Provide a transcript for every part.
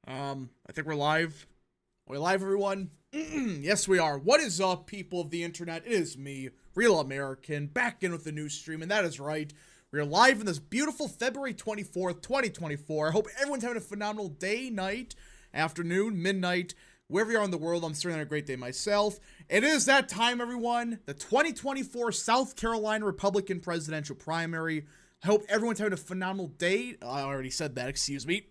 I think we're live. We're live, everyone. Yes, we are. What is up, people of the internet? It is me, Real American, back in with the new stream, and that is right. We are live in this beautiful February 24th, 2024. I hope everyone's having a phenomenal day, night, afternoon, midnight, wherever you are in the world. I'm certainly having a great day myself. It is that time, everyone. The 2024 South Carolina Republican presidential primary. I hope everyone's having a phenomenal day. I already said that, excuse me.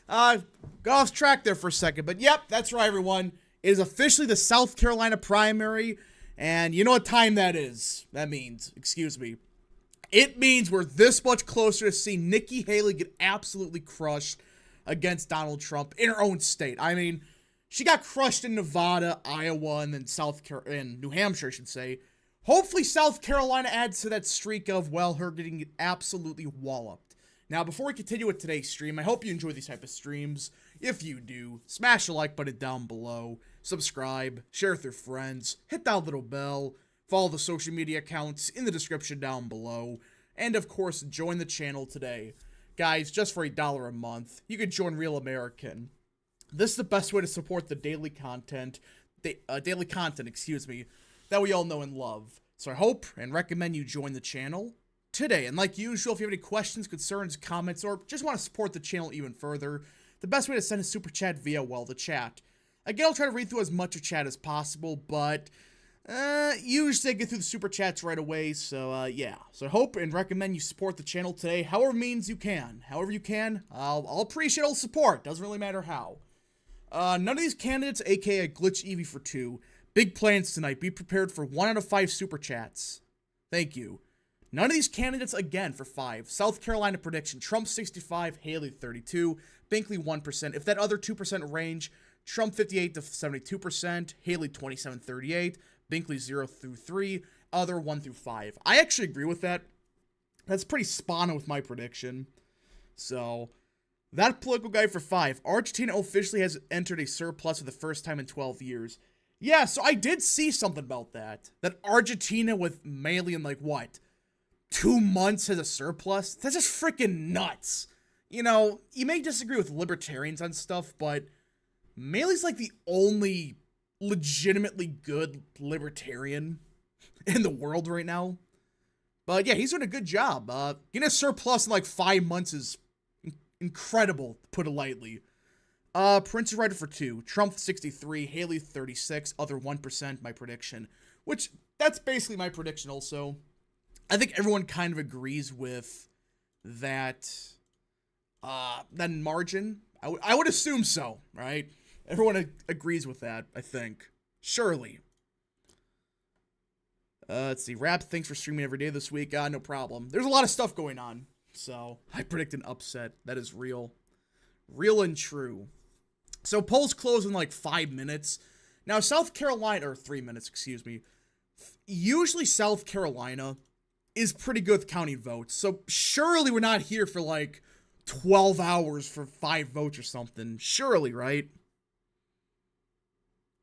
Got off track there for a second, but yep, that's right, everyone. It is officially the South Carolina primary, and you know what time that is. That means, excuse me, it means we're this much closer to seeing Nikki Haley get absolutely crushed against Donald Trump in her own state. I mean, she got crushed in Nevada, Iowa, and then and New Hampshire, I should say. Hopefully South Carolina adds to that streak of, well, her getting absolutely walloped. Now, before we continue with today's stream, I hope you enjoy these type of streams. If you do, smash the like button down below, subscribe, share with your friends, hit that little bell, follow the social media accounts in the description down below, and of course, join the channel today. Guys, just for $1 a month, you can join Real American. This is the best way to support the daily content, that we all know and love. So I hope and recommend you join the channel today. And like usual, if you have any questions, concerns, comments, or just want to support the channel even further, the best way to send a super chat via, well, the chat. Again, I'll try to read through as much of chat as possible, but usually I get through the super chats right away, so yeah. So I hope and recommend you support the channel today, however means you can. However you can, I'll appreciate all the support. Doesn't really matter how. None of these candidates, aka Glitch Eevee for 2, big plans tonight. Be prepared for 1 out of 5 super chats. Thank you. None of these candidates, again, for 5. South Carolina prediction, Trump 65, Haley 32, Binkley 1%. If that other 2% range, Trump 58 to 72%, Haley 27-38, Binkley 0 through 3, other 1 through 5. I actually agree with that. That's pretty spot on with my prediction. So, that political guy for 5. Argentina officially has entered a surplus for the first time in 12 years. Yeah, so I did see something about that. That Argentina with mainly in, like, what? 2 months has a surplus? That's just freaking nuts. You know, you may disagree with libertarians on stuff, but Maley's like the only legitimately good libertarian in the world right now. But yeah, he's doing a good job. Getting a surplus in like 5 months is incredible, to put it lightly. Prince is right for 2. Trump 63, Haley 36, other 1%, my prediction. Which, that's basically my prediction also. I think everyone kind of agrees with that, that margin. I would assume so, right? Everyone agrees with that, I think. Surely. Let's see. Rap, thanks for streaming every day this week. No problem. There's a lot of stuff going on. So, I predict an upset. That is real. Real and true. So, polls close in like 5 minutes. Now, South Carolina, or 3 minutes, excuse me. Usually South Carolina is pretty good with counting votes. So surely we're not here for like 12 hours for 5 votes or something. Surely, right?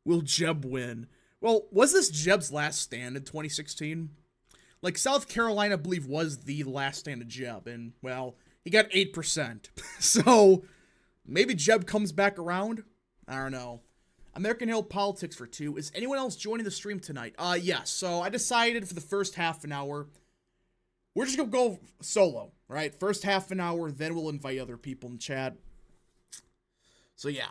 Will Jeb win? Well, was this Jeb's last stand in 2016? Like, South Carolina, I believe, was the last stand of Jeb. And, well, he got 8%. So, maybe Jeb comes back around? I don't know. American Hill Politics for 2. Is anyone else joining the stream tonight? Yes. So, I decided for the first half an hour, we're just going to go solo, right? First half an hour, then we'll invite other people in chat. So, yeah.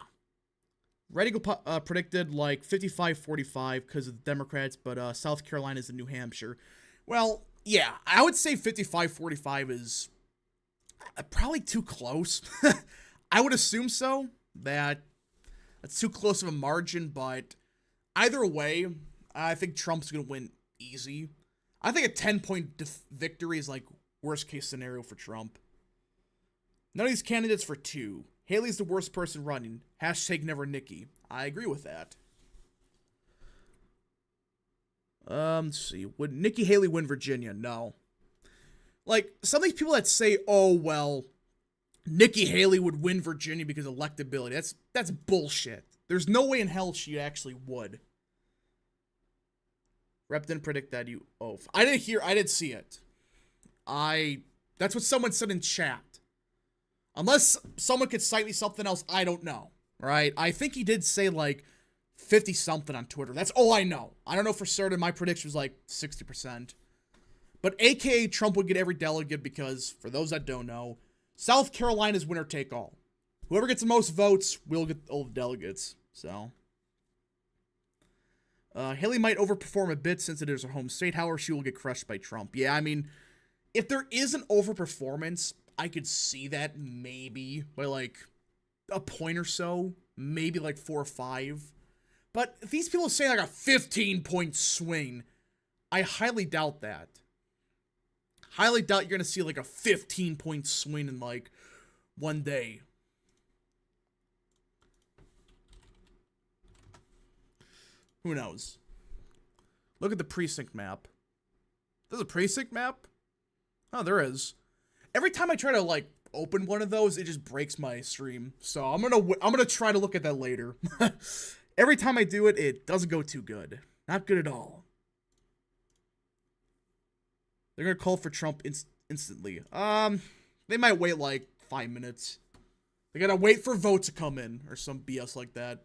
Redigo predicted like 55-45 because of the Democrats, but South Carolina is in New Hampshire. Well, yeah, I would say 55-45 is probably too close. I would assume so, that's too close of a margin, but either way, I think Trump's going to win easy. I think a 10-point victory is like worst case scenario for Trump. None of these candidates for 2. Haley's the worst person running. Hashtag never Nikki. I agree with that. Let's see. Would Nikki Haley win Virginia? No. Like, some of these people that say, oh, well, Nikki Haley would win Virginia because of electability. That's bullshit. There's no way in hell she actually would. Rep didn't predict that you oaf. I didn't see it. That's what someone said in chat. Unless someone could cite me something else, I don't know. Right? I think he did say like 50 something on Twitter. That's all I know. I don't know for certain. My prediction was like 60%. But AKA Trump would get every delegate because, for those that don't know, South Carolina's winner take all. Whoever gets the most votes will get all the delegates. So, Haley might overperform a bit since it is her home state. However, she will get crushed by Trump. Yeah, I mean, if there is an overperformance, I could see that maybe by like a point or so, maybe like 4 or 5. But if these people say like a 15-point swing, I highly doubt that. Highly doubt you're going to see like a 15-point swing in like one day. Who knows? Look at the precinct map. There's a precinct map? Oh, there is. Every time I try to like open one of those, it just breaks my stream. So I'm gonna try to look at that later. Every time I do it, it doesn't go too good. Not good at all. They're gonna call for Trump instantly. They might wait like 5 minutes. They gotta wait for vote to come in or some BS like that.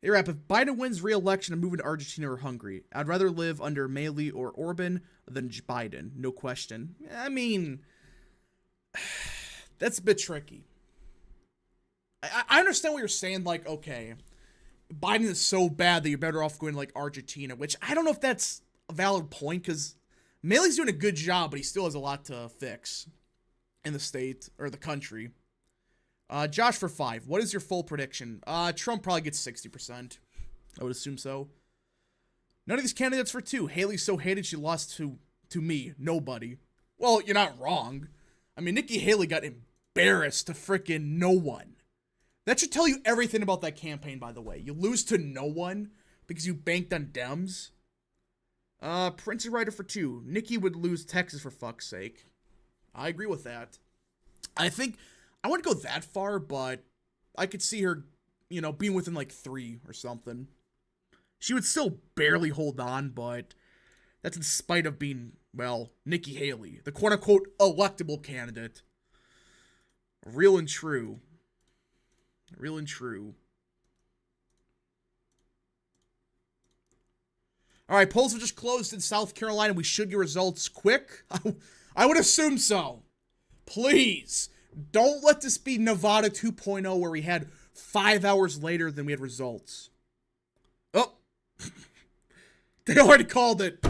Hey, Rap, if Biden wins re-election, I'm moving to Argentina or Hungary. I'd rather live under Milei or Orban than Biden, no question. I mean, that's a bit tricky. I understand what you're saying, like, okay, Biden is so bad that you're better off going to, like, Argentina, which I don't know if that's a valid point, because Milei's doing a good job, but he still has a lot to fix in the state, or the country. Josh for 5. What is your full prediction? Trump probably gets 60%. I would assume so. None of these candidates for 2. Haley's so hated she lost to me. Nobody. Well, you're not wrong. I mean, Nikki Haley got embarrassed to frickin' no one. That should tell you everything about that campaign, by the way. You lose to no one because you banked on Dems. Prince Writer for 2. Nikki would lose Texas for fuck's sake. I agree with that. I think I wouldn't go that far, but I could see her, you know, being within like 3 or something. She would still barely hold on, but that's in spite of being, well, Nikki Haley, the quote-unquote electable candidate. Real and true. Real and true. All right, polls have just closed in South Carolina. We should get results quick. I would assume so. Please, don't let this be Nevada 2.0 where we had 5 hours later than we had results. Oh, they already called it.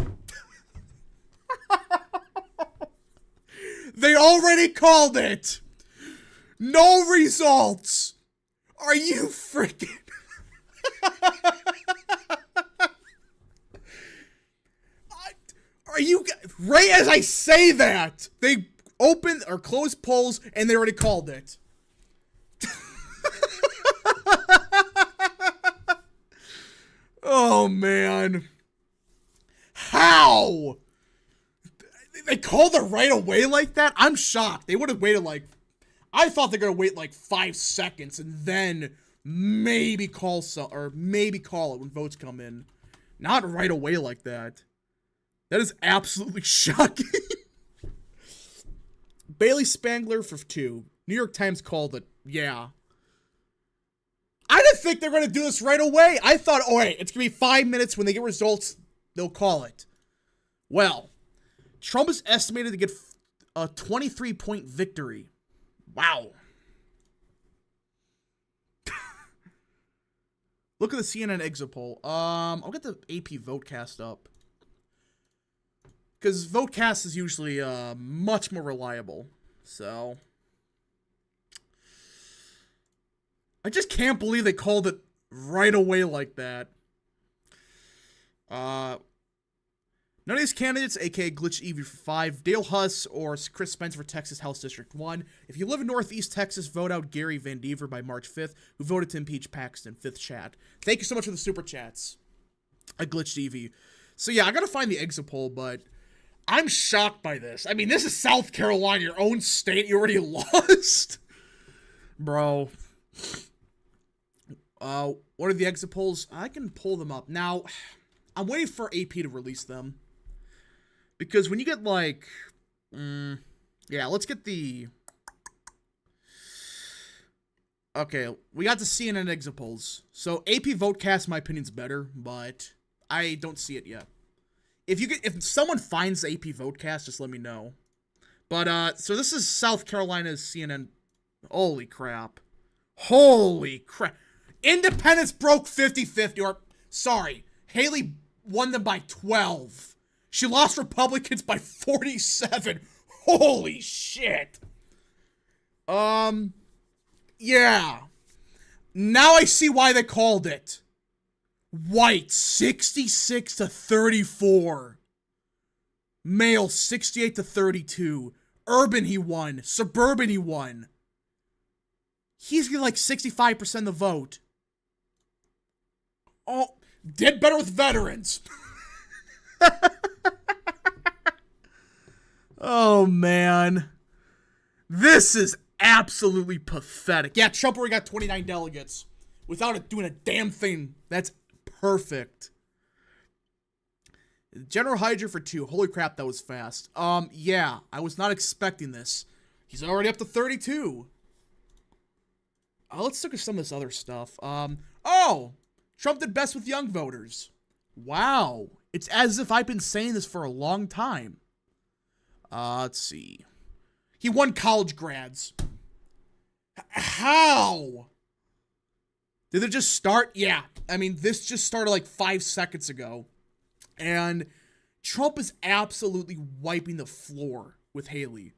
They already called it. No results. Are you freaking... Are you... Right as I say that, they open or close polls and they already called it. Oh, man. How? They called it right away like that? I'm shocked. They would have waited like... I thought they're going to wait like 5 seconds and then maybe call it when votes come in. Not right away like that. That is absolutely shocking. Bailey Spangler for 2. New York Times called it. Yeah. I didn't think they were going to do this right away. I thought, all right, it's going to be 5 minutes. When they get results, they'll call it. Well, Trump is estimated to get a 23-point victory. Wow. Look at the CNN exit poll. I'll get the AP Votecast up. Because Votecast is usually much more reliable. So I just can't believe they called it right away like that. None of these candidates, aka Glitch Evie for 5, Dale Huss or Chris Spencer for Texas House District 1. If you live in Northeast Texas, vote out Gary Van Dever by March 5th, who voted to impeach Paxton. 5th chat. Thank you so much for the super chats. I glitched Evie. So yeah, I gotta find the exit poll, but I'm shocked by this. I mean, this is South Carolina, your own state. You already lost? Bro. What are the exit polls? I can pull them up. Now, I'm waiting for AP to release them. Because when you get like... yeah, let's get the Okay, we got the CNN exit polls. So AP Votecast, in my opinion, is better, but I don't see it yet. If someone finds the AP Votecast, just let me know. But so this is South Carolina's CNN. Holy crap. Holy crap. Independents broke 50-50, or sorry, Haley won them by 12. She lost Republicans by 47. Holy shit. Yeah. Now I see why they called it. White, 66-34. Male, 68-32. Urban, he won. Suburban, he won. He's getting like 65% of the vote. Oh, did better with veterans. Oh, man. This is absolutely pathetic. Yeah, Trump already got 29 delegates without it doing a damn thing. That's perfect. General Hydra for 2. Holy crap, that was fast. Yeah, I was not expecting this. He's already up to 32. Let's look at some of this other stuff. Oh! Trump did best with young voters. Wow. It's as if I've been saying this for a long time. Let's see. He won college grads. How? Did it just start? Yeah. I mean, this just started like 5 seconds ago. And Trump is absolutely wiping the floor with Haley.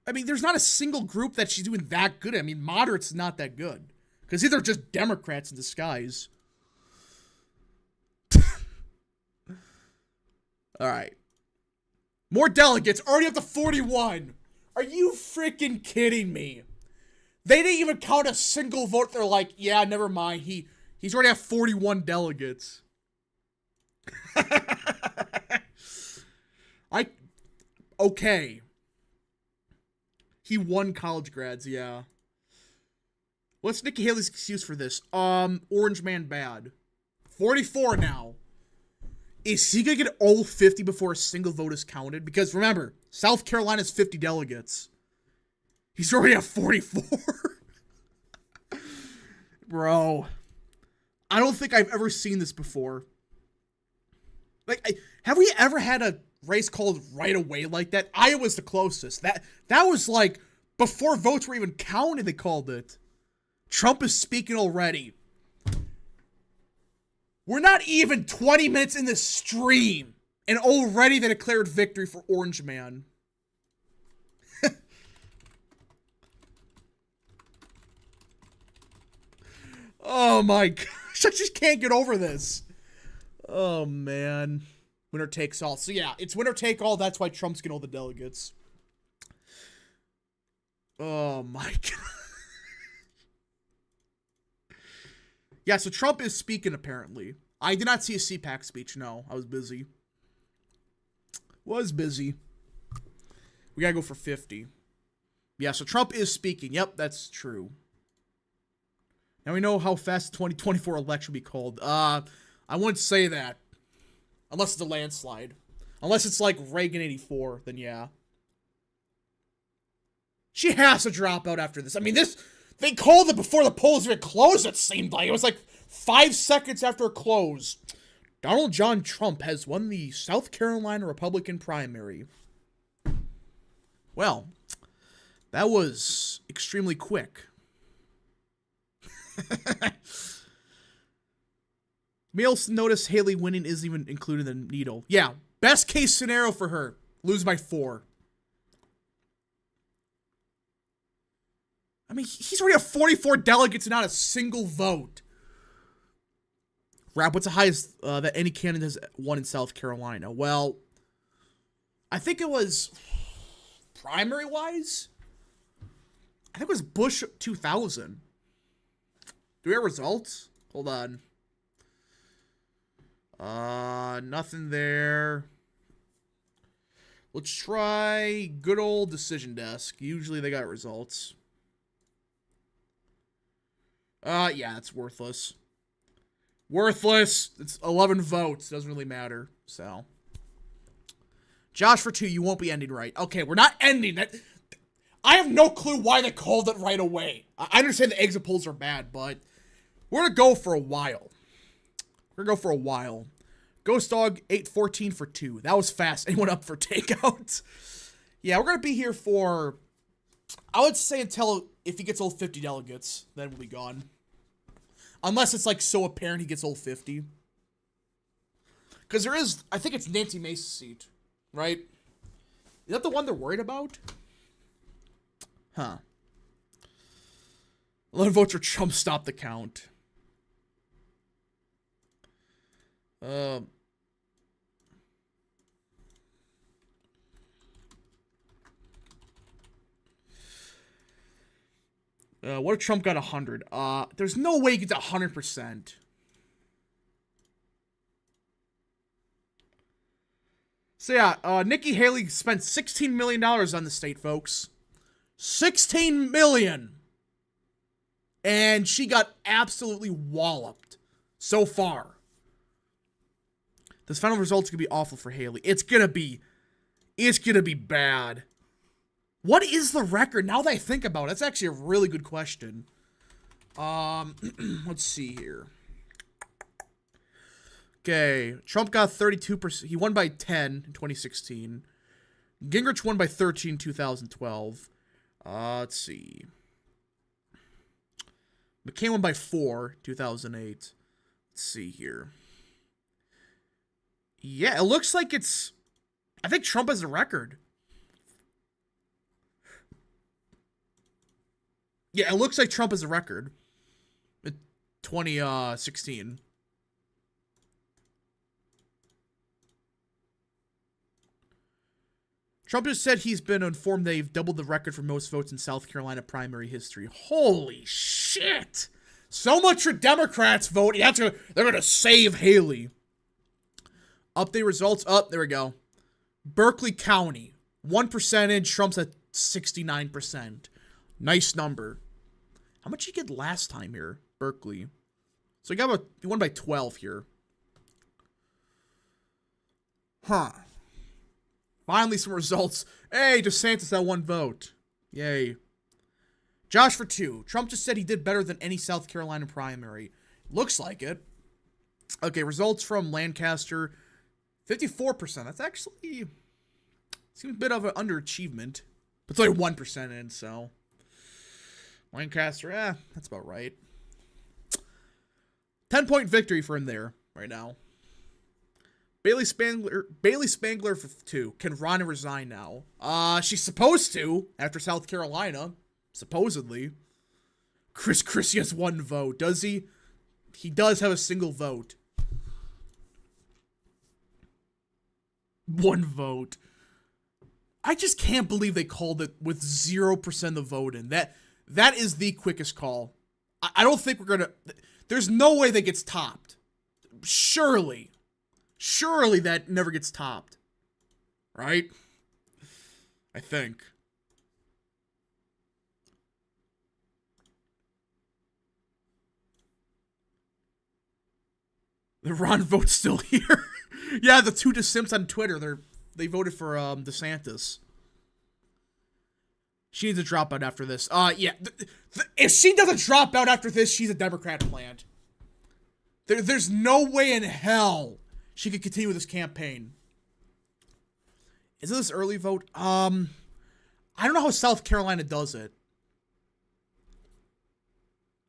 I mean, there's not a single group that she's doing that good at. I mean, moderates not that good. Because these are just Democrats in disguise. All right. More delegates. Already up to 41. Are you freaking kidding me? They didn't even count a single vote. They're like, yeah, never mind. He's already at 41 delegates. Okay. He won college grads, yeah. What's Nikki Haley's excuse for this? Orange man bad. 44 now. Is he gonna get all 50 before a single vote is counted? Because remember, South Carolina's 50 delegates. He's already at 44. Bro. I don't think I've ever seen this before. Like, have we ever had a race called right away like that? Iowa's the closest. That was like, before votes were even counted, they called it. Trump is speaking already. We're not even 20 minutes in this stream, and already they declared victory for Orange Man. Oh my gosh, I just can't get over this. Oh man. Winner takes all. So yeah, it's winner take all. That's why Trump's getting all the delegates. Oh my god. Yeah, so Trump is speaking apparently. I did not see a CPAC speech. No, I was busy. We gotta go for 50. Yeah, so Trump is speaking. Yep, that's true. Now we know how fast the 2024 election will be called. I wouldn't say that. Unless it's a landslide. Unless it's like Reagan 84, then yeah. She has to drop out after this. I mean, they called it before the polls even closed, it seemed like. It was like 5 seconds after it closed. Donald John Trump has won the South Carolina Republican primary. Well, that was extremely quick. May also notice Haley winning isn't even included in the needle. Yeah, best case scenario for her. Lose by 4. I mean, he's already at 44 delegates and not a single vote. Rap, what's the highest that any candidate has won in South Carolina? Well, I think it was primary-wise. I think it was Bush 2000. Do we have results? Hold on. Nothing there. Let's try good old Decision Desk. Usually they got results. Yeah, it's worthless. Worthless. It's 11 votes. Doesn't really matter. So. Josh for 2, you won't be ending right. Okay, we're not ending that. I have no clue why they called it right away. I understand the exit polls are bad, but we're going to go for a while. Ghost Dog 814 for 2. That was fast. Anyone up for takeout? Yeah, we're going to be here for, I would say until if he gets all 50 delegates, then we'll be gone. Unless it's like so apparent he gets all 50. Because there is, I think it's Nancy Mace's seat, right? Is that the one they're worried about? Huh. 11 votes for Trump, stop the count. What if Trump got 100? There's no way he gets 100%. So yeah, Nikki Haley spent $16 million on the state, folks. $16 million! And she got absolutely walloped so far. This final result's gonna be awful for Haley. It's gonna be bad. What is the record? Now that I think about it, that's actually a really good question. Let's see here. Okay, Trump got 32%. He won by 10 in 2016. Gingrich won by 13 in 2012. Let's see. McCain won by 4 2008. Let's see here. Yeah, it looks like it's... I think Trump has a record. Yeah, it looks like Trump has a record. In 2016. Trump just said he's been informed they've doubled the record for most votes in South Carolina primary history. Holy shit! So much for Democrats voting. They're gonna save Haley. Update results. Oh, there we go. Berkeley County. 1%. Trump's at 69%. Nice number. How much did he get last time here? Berkeley. So he won by 12 here. Huh. Finally, some results. Hey, DeSantis got 1 vote. Yay. Josh for 2. Trump just said he did better than any South Carolina primary. Looks like it. Okay, results from Lancaster. 54%. That's actually... seems a bit of an underachievement. But it's only 1% in, so... Lancaster, that's about right. 10-point victory for him there, right now. Bailey Spangler for 2. Can Ronna resign now? She's supposed to, after South Carolina. Supposedly. Chris Christie has 1 vote. Does he? He does have a single vote. 1 vote. I just can't believe they called it with 0% of vote in. That is the quickest call. I don't think we're gonna... There's no way that gets topped. Surely that never gets topped. Right? I think. The Ron vote's still here. Yeah, the 2 DeSimps on Twitter, they voted for DeSantis. She needs to drop out after this. Yeah. If she doesn't drop out after this, she's a Democrat plant. There's no way in hell she could continue with this campaign. Is this early vote? I don't know how South Carolina does it.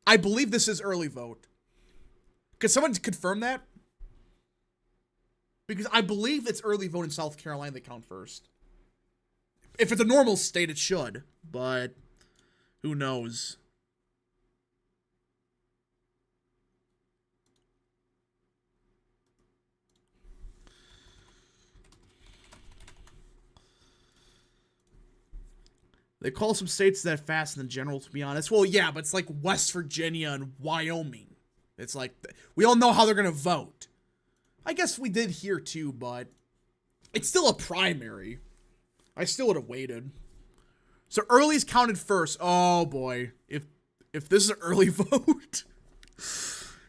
I believe this is early vote. Could someone confirm that? Because I believe it's early vote in South Carolina they count first. If it's a normal state, it should. But who knows? They call some states that fast in the general, to be honest. Well, yeah, but it's like West Virginia and Wyoming. It's like, we all know how they're going to vote. I guess we did here too, but it's still a primary. I still would have waited. So early's counted first. Oh boy. If this is an early vote,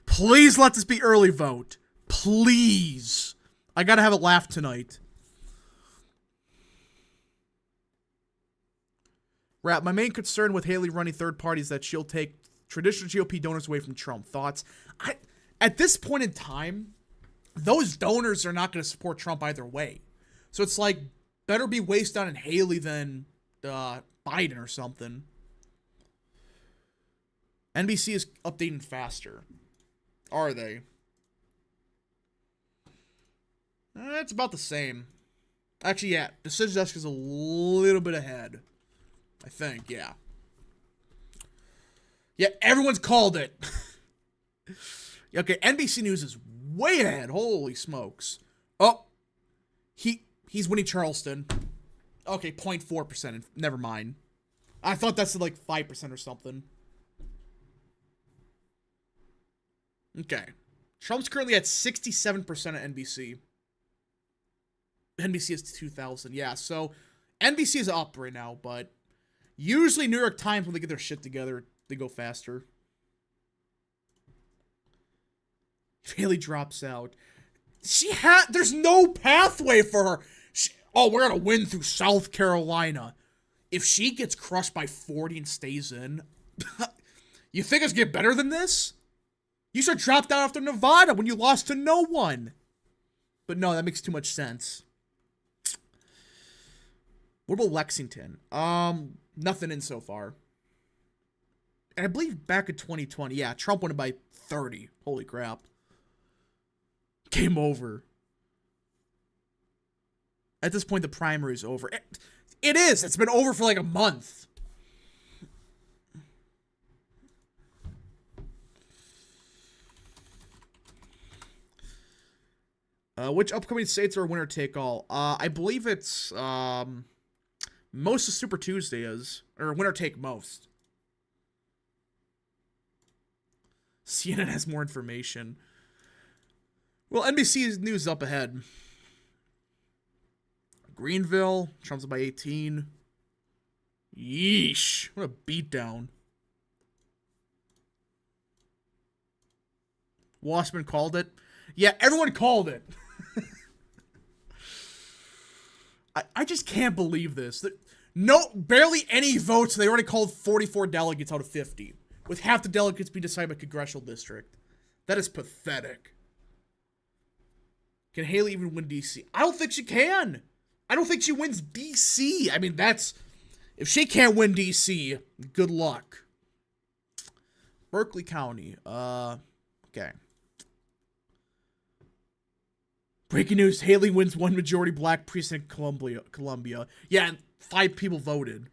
please let this be early vote. Please. I gotta have a laugh tonight. Rap, my main concern with Haley running third party is that she'll take traditional GOP donors away from Trump. Thoughts? At this point in time, those donors are not going to support Trump either way. So it's like, better be wasted on Haley than Biden or something. NBC is updating faster. Are they? It's about the same. Actually, yeah. Decision Desk is a little bit ahead. I think, yeah. Yeah, everyone's called it. Okay, NBC News is way ahead. Holy smokes. Oh, he's winning Charleston. Okay, 0.4%. Never mind. I thought that's like 5% or something. Okay. Trump's currently at 67% at NBC. NBC is 2,000. Yeah, so NBC is up right now, but usually New York Times, when they get their shit together, they go faster. If Haley drops out, there's no pathway for her. We're going to win through South Carolina. If she gets crushed by 40 and stays in, you think it's get better than this? You should drop down after Nevada when you lost to no one. But no, that makes too much sense. What about Lexington? Nothing in so far. And I believe back in 2020, yeah, Trump won it by 30. Holy crap. Game over. At this point, the primary is over. It is. It's been over for like a month. Which upcoming states are winner take all? I believe it's most of Super Tuesday is, or winner take most. CNN has more information. Well, NBC's news up ahead. Greenville, Trump's up by 18. Yeesh, what a beatdown. Wassman called it. Yeah, everyone called it. I just can't believe this. No, barely any votes. They already called 44 delegates out of 50, with half the delegates being decided by congressional district. That is pathetic. Can Haley even win D.C.? I don't think she can. I don't think she wins D.C. I mean, if she can't win D.C., good luck. Berkeley County. Okay. Breaking news, Haley wins one majority black precinct in Columbia. Yeah, and 5 people voted.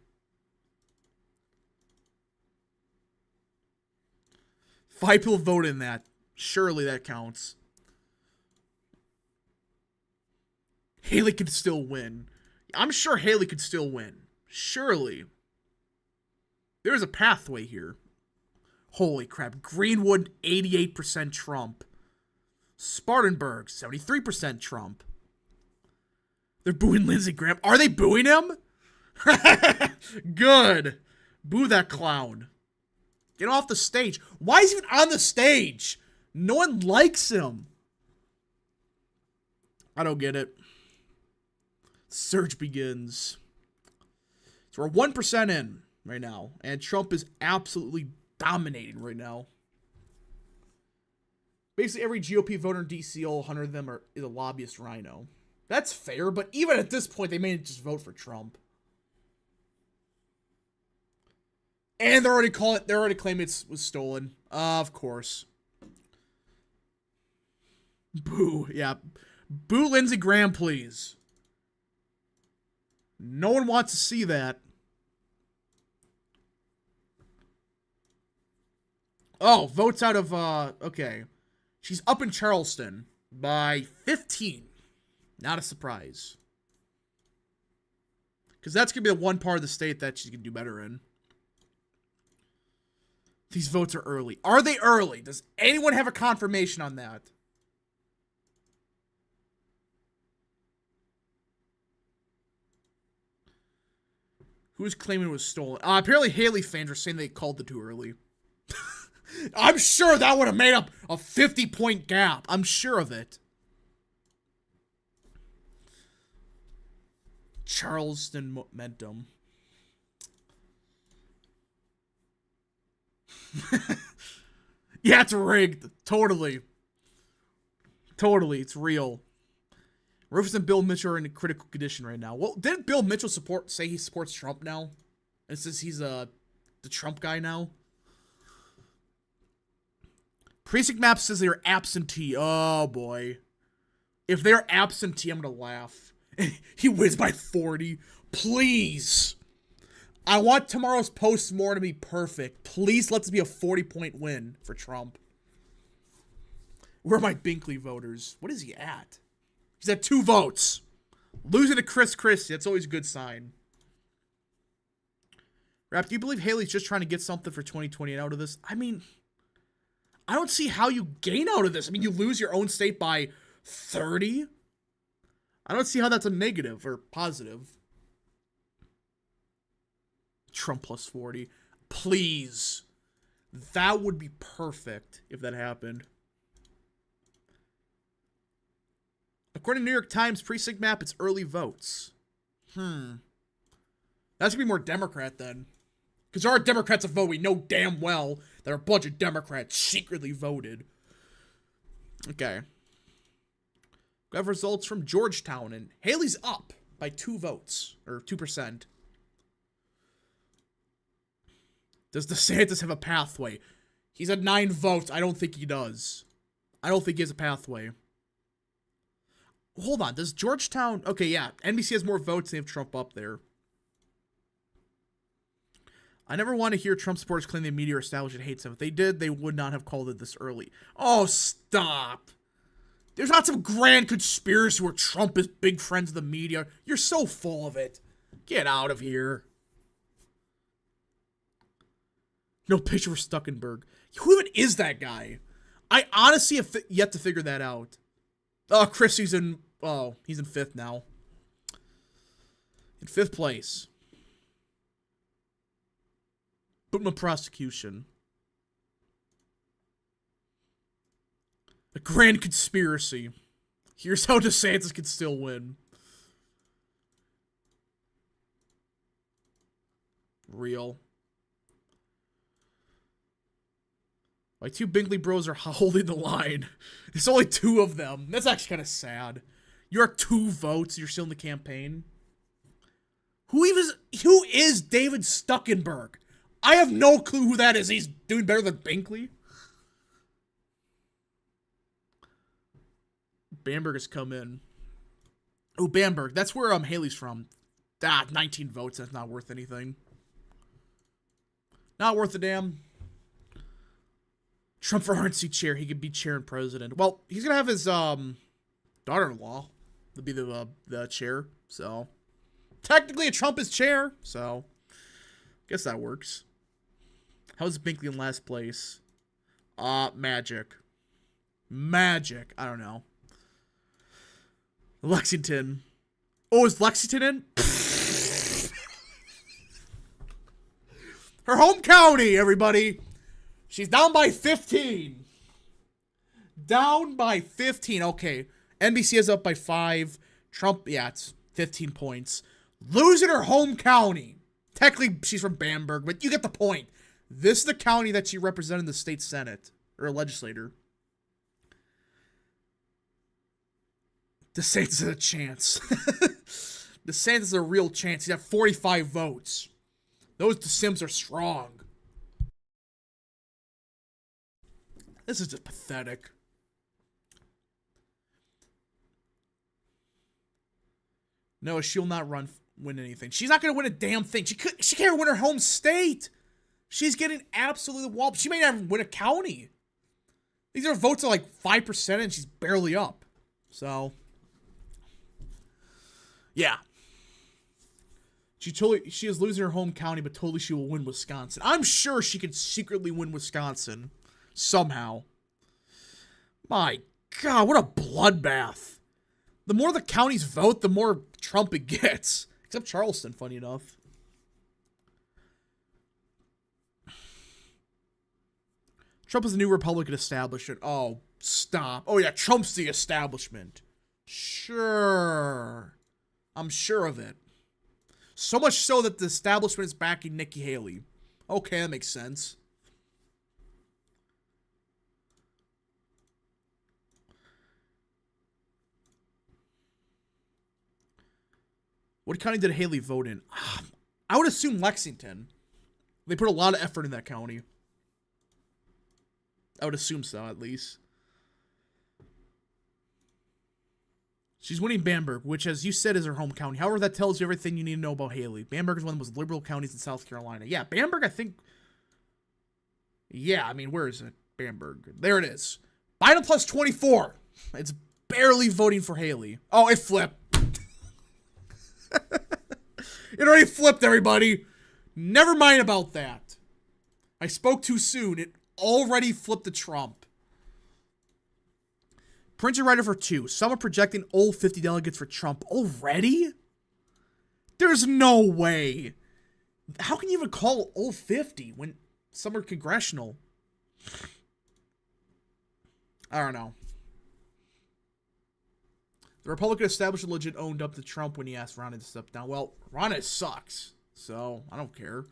5 people voted in that. Surely that counts. Haley could still win. I'm sure Haley could still win. Surely. There's a pathway here. Holy crap. Greenwood, 88% Trump. Spartanburg, 73% Trump. They're booing Lindsey Graham. Are they booing him? Good. Boo that clown. Get off the stage. Why is he even on the stage? No one likes him. I don't get it. Surge begins. So we're 1% in right now. And Trump is absolutely dominating right now. Basically, every GOP voter in D.C., all 100 of them is a lobbyist rhino. That's fair, but even at this point, they may just vote for Trump. And they're already claiming it was stolen. Of course. Boo. Yeah. Boo Lindsey Graham, please. No one wants to see that. Oh, votes out of, okay. She's up in Charleston by 15. Not a surprise. Because that's going to be the one part of the state that she's going to do better in. These votes are early. Are they early? Does anyone have a confirmation on that? Who's claiming it was stolen? Apparently Haley fans are saying they called it too early. I'm sure that would have made up a 50-point gap. I'm sure of it. Charleston momentum. Yeah, it's rigged. Totally. Totally, it's real. Rufus and Bill Mitchell are in a critical condition right now. Well, didn't Bill Mitchell say he supports Trump now? It says he's the Trump guy now. Precinct map says they're absentee. Oh, boy. If they're absentee, I'm going to laugh. He wins by 40. Please. I want tomorrow's post more to be perfect. Please let this be a 40-point win for Trump. Where are my Binkley voters? What is he at? He's at 2 votes. Losing to Chris Christie. That's always a good sign. Rap, do you believe Haley's just trying to get something for 2020 out of this? I mean, I don't see how you gain out of this. I mean, you lose your own state by 30? I don't see how that's a negative or positive. Trump plus 40. Please. That would be perfect if that happened. According to New York Times precinct map, it's early votes. That's going to be more Democrat then. Because there are Democrats that vote. We know damn well that a bunch of Democrats secretly voted. Okay. We have results from Georgetown, and Haley's up by 2 votes, or 2%. Does DeSantis have a pathway? He's at 9 votes. I don't think he does. I don't think he has a pathway. Hold on. Does Georgetown... Okay, yeah. NBC has more votes. They have Trump up there. I never want to hear Trump supporters claim the media establishment hates him. If they did, they would not have called it this early. Oh, stop. There's not some grand conspiracy where Trump is big friends of the media. You're so full of it. Get out of here. No picture for Stuckenberg. Who even is that guy? I honestly have yet to figure that out. Oh, Christie's in... Oh, he's in 5th now. In 5th place. Bootman prosecution. A grand conspiracy. Here's how DeSantis can still win. Real. My 2 Binkley bros are holding the line. There's only 2 of them. That's actually kind of sad. You're at 2 votes. You're still in the campaign. Who is David Stuckenberg? I have no clue who that is. He's doing better than Binkley. Bamberg has come in. Oh, Bamberg. That's where Haley's from. 19 votes. That's not worth anything. Not worth a damn. Trump for RNC chair. He could be chair and president. Well, he's going to have his daughter-in-law to be the chair. So, technically, Trump is chair. So, guess that works. How's Binkley in last place? Magic. Magic. I don't know. Lexington. Oh, is Lexington in? Her home county, everybody. She's down by 15. Down by 15. Okay. NBC is up by 5. Trump, yeah, it's 15 points. Losing her home county. Technically, she's from Bamberg, but you get the point. This is the county that she represented in the state senate, or a legislator. DeSantis has a chance. DeSantis has a real chance. He's at 45 votes. Those DeSims are strong. This is just pathetic. No, she'll not win anything. She's not going to win a damn thing. She can't win her home state. She's getting absolutely walloped. She may not even win a county. These are votes at like 5% and she's barely up. So, yeah. She is losing her home county, but totally she will win Wisconsin. I'm sure she could secretly win Wisconsin. Somehow. My God, what a bloodbath. The more the counties vote, the more Trump it gets. Except Charleston, funny enough. Trump is the new Republican establishment. Oh, stop. Oh, yeah, Trump's the establishment. Sure. I'm sure of it. So much so that the establishment is backing Nikki Haley. Okay, that makes sense. What county did Haley vote in? I would assume Lexington. They put a lot of effort in that county. I would assume so, at least. She's winning Bamberg, which, as you said, is her home county. However, that tells you everything you need to know about Haley. Bamberg is one of the most liberal counties in South Carolina. Yeah, Bamberg, I think... Yeah, I mean, where is it? Bamberg. There it is. Biden plus 24. It's barely voting for Haley. Oh, it flipped. It already flipped, everybody. Never mind about that. I spoke too soon. It already flipped to Trump. Printer writer for 2. Some are projecting all 50 delegates for Trump. Already? There's no way. How can you even call all 50 when some are congressional? I don't know. The Republican establishment legit owned up to Trump when he asked Ron to step down. Well, Ron sucks, so I don't care.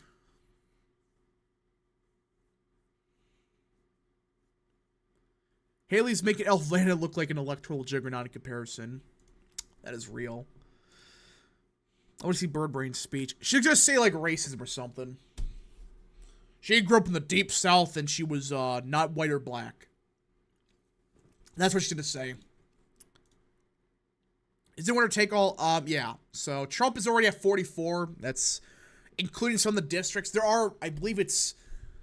Haley's making Atlanta look like an electoral juggernaut in comparison. That is real. I want to see Birdbrain's speech. She'll just say, like, racism or something. She grew up in the deep south and she was not white or black. That's what she's going to say. Is it winner take all? Yeah. So Trump is already at 44. That's including some of the districts. There are, I believe it's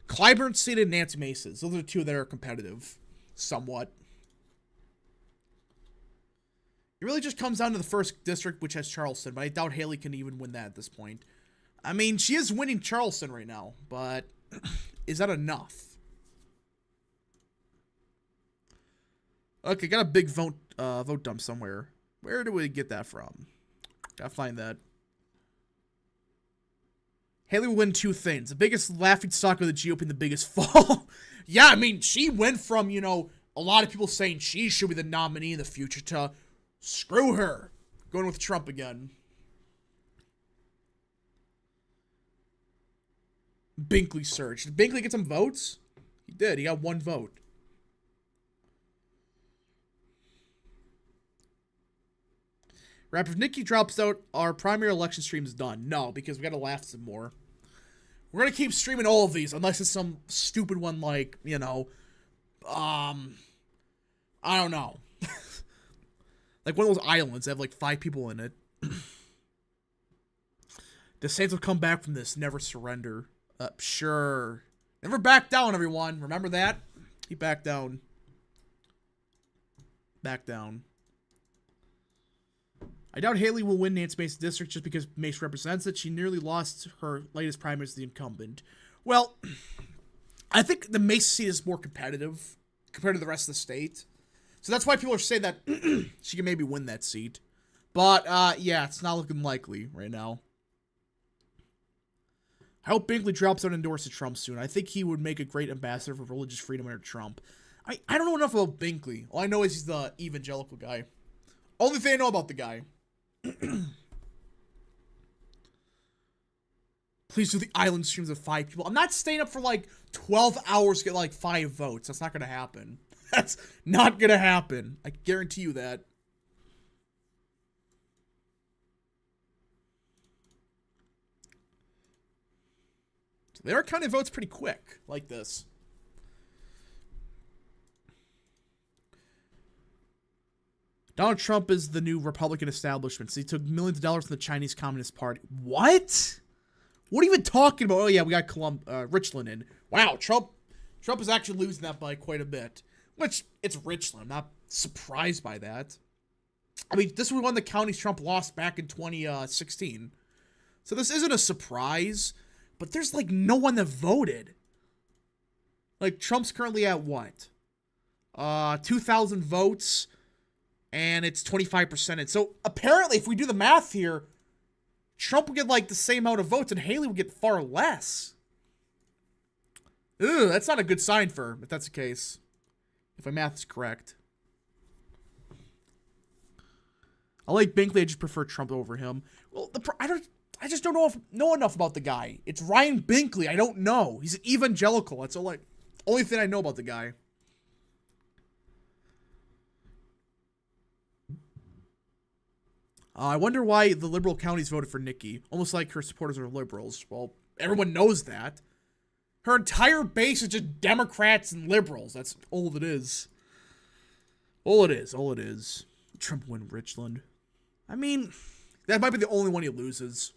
Clyburn State and Nancy Mace's. Those are the two that are competitive. Somewhat. It really just comes down to the first district, which has Charleston, but I doubt Haley can even win that at this point. I mean, she is winning Charleston right now, but is that enough? Okay, got a big vote dump somewhere. Where do we get that from? Gotta find that. Haley will win 2 things. The biggest laughingstock of the GOP and the biggest fall. Yeah, I mean, she went from, you know, a lot of people saying she should be the nominee in the future to screw her. Going with Trump again. Binkley search. Did Binkley get some votes? He did. He got 1 vote. Rap, if Nikki drops out, our primary election stream is done. No, because we gotta laugh some more. We're gonna keep streaming all of these, unless it's some stupid one like, you know, I don't know. Like one of those islands that have like 5 people in it. The Saints will come back from this. Never surrender. Sure. Never back down, everyone. Remember that? Keep back down. Back down. I doubt Haley will win Nancy Mace's district just because Mace represents it. She nearly lost her latest primary as the incumbent. Well, I think the Mace seat is more competitive compared to the rest of the state. So that's why people are saying that she can maybe win that seat. But, yeah, it's not looking likely right now. I hope Binkley drops out and endorses Trump soon. I think he would make a great ambassador for religious freedom under Trump. I don't know enough about Binkley. All I know is he's the evangelical guy. Only thing I know about the guy. Please do the island streams of 5 people. I'm not staying up for like 12 hours to get like 5 votes. That's not going to happen. That's not going to happen. I guarantee you that. So they are counting votes pretty quick, like this. Donald Trump is the new Republican establishment. So he took millions of dollars from the Chinese Communist Party. What? What are you even talking about? Oh, yeah, we got Richland in. Wow, Trump is actually losing that by quite a bit. Which, it's Richland. I'm not surprised by that. I mean, this was one of the counties Trump lost back in 2016. So this isn't a surprise. But there's, like, no one that voted. Like, Trump's currently at what? 2,000 votes. And it's 25%. And so, apparently, if we do the math here, Trump would get, like, the same amount of votes, and Haley would get far less. Ugh, that's not a good sign for her, if that's the case. If my math is correct. I like Binkley, I just prefer Trump over him. Well, I just don't know enough about the guy. It's Ryan Binkley, I don't know. He's an evangelical, that's all only thing I know about the guy. I wonder why the liberal counties voted for Nikki. Almost like her supporters are liberals. Well, everyone knows that. Her entire base is just Democrats and liberals. That's all it is. All it is. Trump win Richland. I mean, that might be the only one he loses.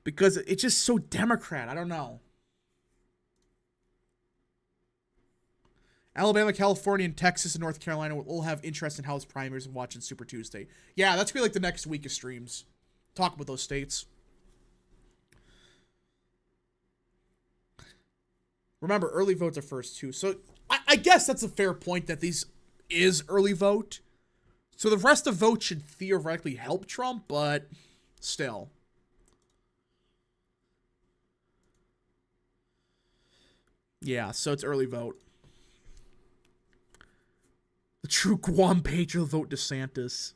Because it's just so Democrat. I don't know. Alabama, California, and Texas and North Carolina will all have interest in House primaries and watching Super Tuesday. Yeah, that's gonna be like the next week of streams. Talk about those states. Remember, early votes are first too. So I guess that's a fair point that these is early vote. So the rest of vote should theoretically help Trump, but still. Yeah, so it's early vote. The true Guam patriot vote DeSantis.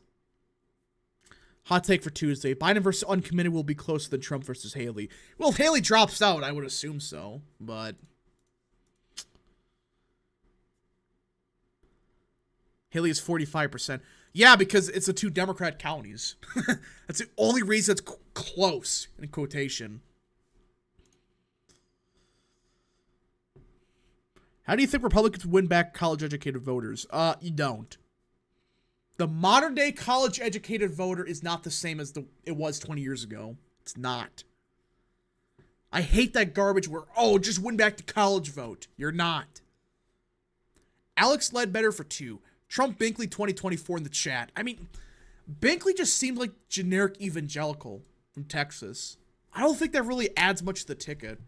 Hot take for Tuesday. Biden versus uncommitted will be closer than Trump versus Haley. Well, if Haley drops out, I would assume so, but Haley is 45%. Yeah, because it's the two Democrat counties. That's the only reason it's close, in quotation. How do you think Republicans win back college-educated voters? You don't. The modern-day college-educated voter is not the same as it was 20 years ago. It's not. I hate that garbage where, just win back the college vote. You're not. Alex Ledbetter for 2. Trump Binkley 2024 in the chat. I mean, Binkley just seemed like generic evangelical from Texas. I don't think that really adds much to the ticket.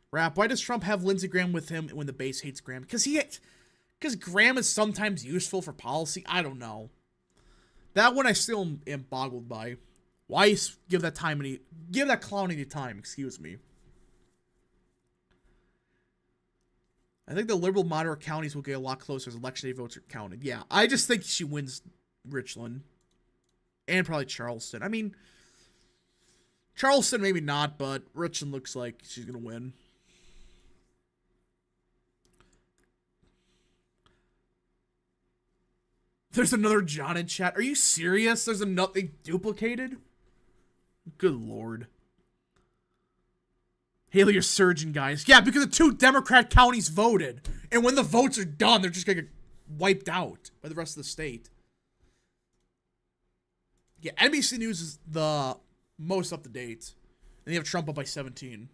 Rap, why does Trump have Lindsey Graham with him when the base hates Graham? Because Graham is sometimes useful for policy. I don't know. That one I still am boggled by. Why give that clown any time? Excuse me. I think the liberal moderate counties will get a lot closer as election day votes are counted. Yeah, I just think she wins Richland. And probably Charleston. I mean, Charleston maybe not, but Richland looks like she's going to win. There's another John in chat. Are you serious? There's another duplicated? Good lord. Haley, you're surging, guys. Yeah, because the two Democrat counties voted. And when the votes are done, they're just going to get wiped out by the rest of the state. Yeah, NBC News is the most up to date. And they have Trump up by 17.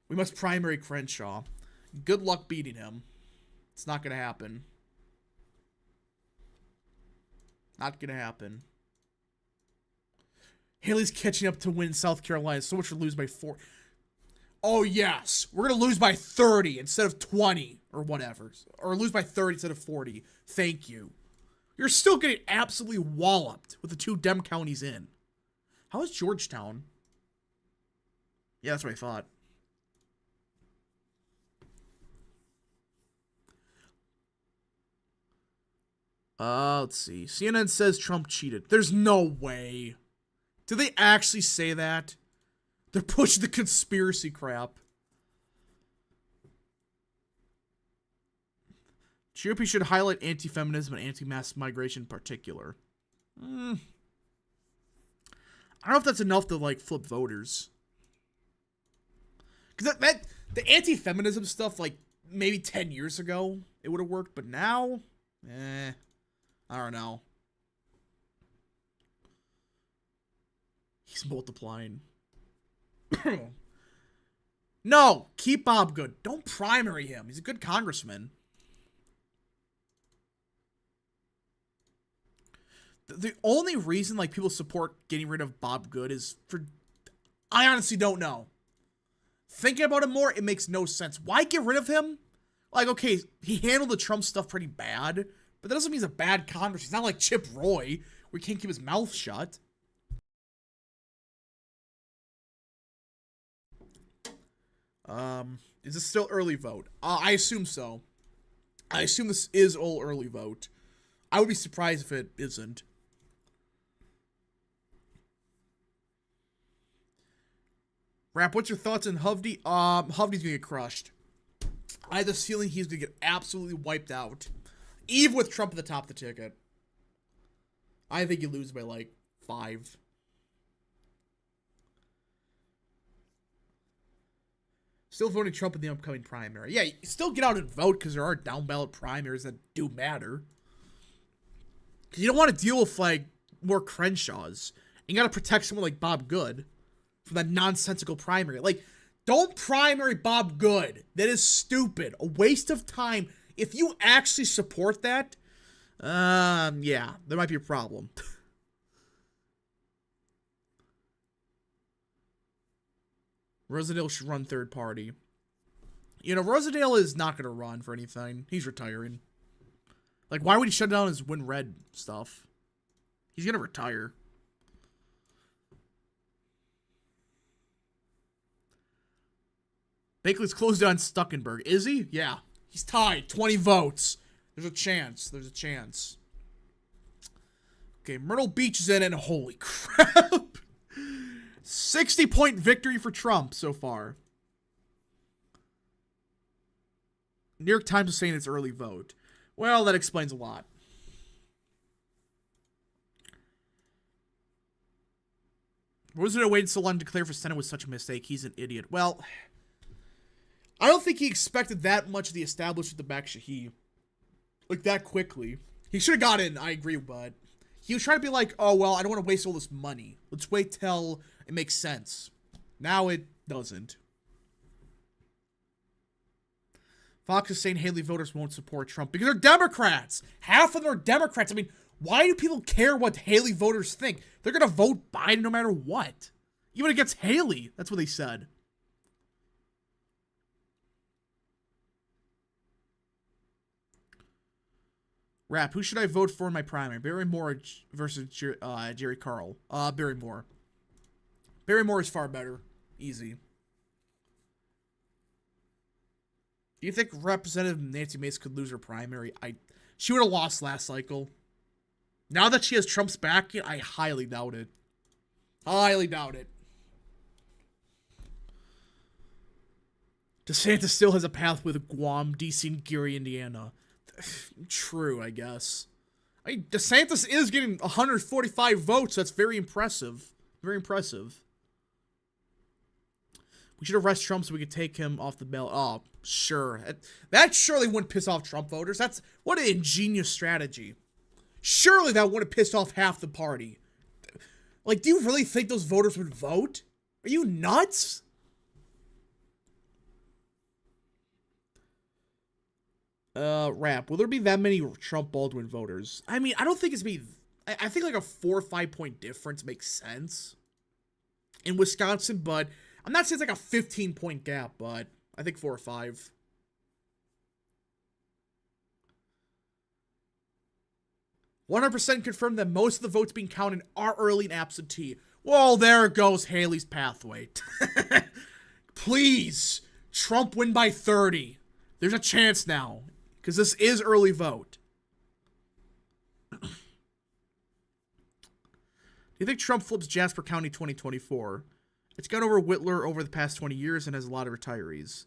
We must primary Crenshaw. Good luck beating him. It's not going to happen. Not going to happen. Haley's catching up to win South Carolina. So much to lose by 4. Oh, yes. We're going to lose by 30 instead of 20 or whatever. Or lose by 30 instead of 40. Thank you. You're still getting absolutely walloped with the two Dem counties in. How is Georgetown? Yeah, that's what I thought. Let's see. CNN says Trump cheated. There's no way. Did they actually say that? They're pushing the conspiracy crap. GOP should highlight anti-feminism and anti-mass migration in particular. I don't know if that's enough to, like, flip voters. Because the anti-feminism stuff, like, maybe 10 years ago, it would have worked. But now, I don't know. He's multiplying. No, keep Bob Good. Don't primary him. He's a good congressman. The only reason, like, people support getting rid of Bob Good is for... I honestly don't know. Thinking about it more, it makes no sense. Why get rid of him? Like, okay, he handled the Trump stuff pretty bad, but that doesn't mean he's a bad congressman. He's not like Chip Roy, where he can't keep his mouth shut. Is this still early vote? I assume so. I assume this is all early vote. I would be surprised if it isn't. Rap, what's your thoughts on Hovde? Hovde's gonna get crushed. I have this feeling he's gonna get absolutely wiped out. Even with Trump at the top of the ticket. I think you lose by like 5. Still voting Trump in the upcoming primary. Yeah, you still get out and vote because there are down ballot primaries that do matter. Because you don't want to deal with like more Crenshaws. You got to protect someone like Bob Good from that nonsensical primary. Like, don't primary Bob Good. That is stupid. A waste of time. If you actually support that, yeah, there might be a problem. Rosedale should run third party. You know, Rosedale is not going to run for anything. He's retiring. Like, why would he shut down his Win Red stuff? He's going to retire. Bakley's closed down Stuckenberg. Is he? Yeah. He's tied. 20 votes. There's a chance. There's a chance. Okay, Myrtle Beach is in, and holy crap. 60-point victory for Trump so far. New York Times is saying it's early vote. Well, that explains a lot. Wasn't it waiting so long to declare for Senate was such a mistake? He's an idiot. Well, I don't think he expected that much of the establishment of the Bakshahi. Like, that quickly. He should have got in, I agree, but he was trying to be like, oh, well, I don't want to waste all this money. Let's wait till it makes sense. Now it doesn't. Fox is saying Haley voters won't support Trump because they're Democrats. Half of them are Democrats. I mean, why do people care what Haley voters think? They're going to vote Biden no matter what. Even against Haley. That's what they said. Rap, who should I vote for in my primary? Barry Moore versus Jerry Carl. Barry Moore. Barry Moore is far better. Easy. Do you think Representative Nancy Mace could lose her primary? She would have lost last cycle. Now that she has Trump's backing, I highly doubt it. Highly doubt it. DeSantis still has a path with Guam, D.C., and Gary, Indiana. True, I guess. DeSantis is getting 145 votes. That's very impressive. Very impressive. We should arrest Trump so we could take him off the ballot. Oh, sure. That surely wouldn't piss off Trump voters. What an ingenious strategy. Surely that would have pissed off half the party. Like, do you really think those voters would vote? Are you nuts? Rap. Will there be that many Trump Baldwin voters? I mean, I don't think it's be. I think like a 4 or 5 point difference makes sense in Wisconsin, but I'm not saying it's like a 15-point gap, but I think 4 or 5. "100% confirmed that most of the votes being counted are early and absentee." Well, there goes Haley's pathway. Please, Trump win by 30. There's a chance now, because this is early vote. Do you think Trump flips Jasper County 2024? It's gone over Whitler over the past 20 years and has a lot of retirees.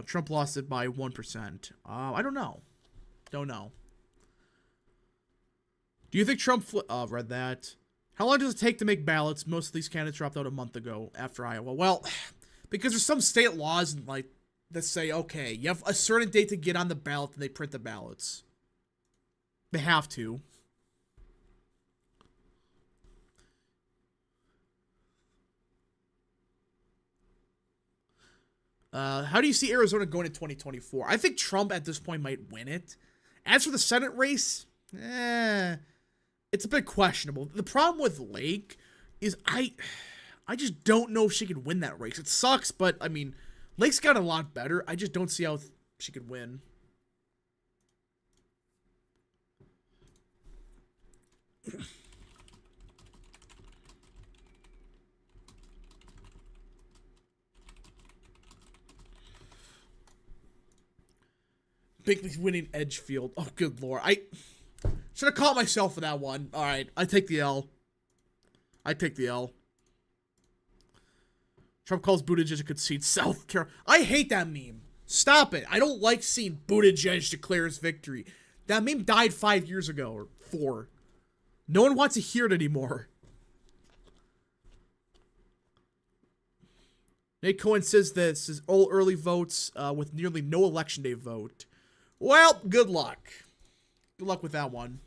Trump lost it by 1%. I don't know. Don't know. Do you think Trump read that? How long does it take to make ballots? Most of these candidates dropped out a month ago after Iowa. Well, because there's some state laws like that say, okay, you have a certain date to get on the ballot and they print the ballots. They have to. How do you see Arizona going in 2024? I think Trump at this point might win it. As for the Senate race, it's a bit questionable. The problem with Lake is I just don't know if she could win that race. It sucks, but I mean, Lake's got a lot better. I just don't see how she could win. Bigley's winning Edgefield. Oh, good lord. I should have caught myself for that one. All right, I take the L. I take the L. Trump calls Buttigieg to concede South Carolina. I hate that meme. Stop it. I don't like seeing Buttigieg declare his victory. That meme died 5 years ago, or 4. No one wants to hear it anymore. Nate Cohen says this is all early votes with nearly no election day vote. Well, good luck. Good luck with that one.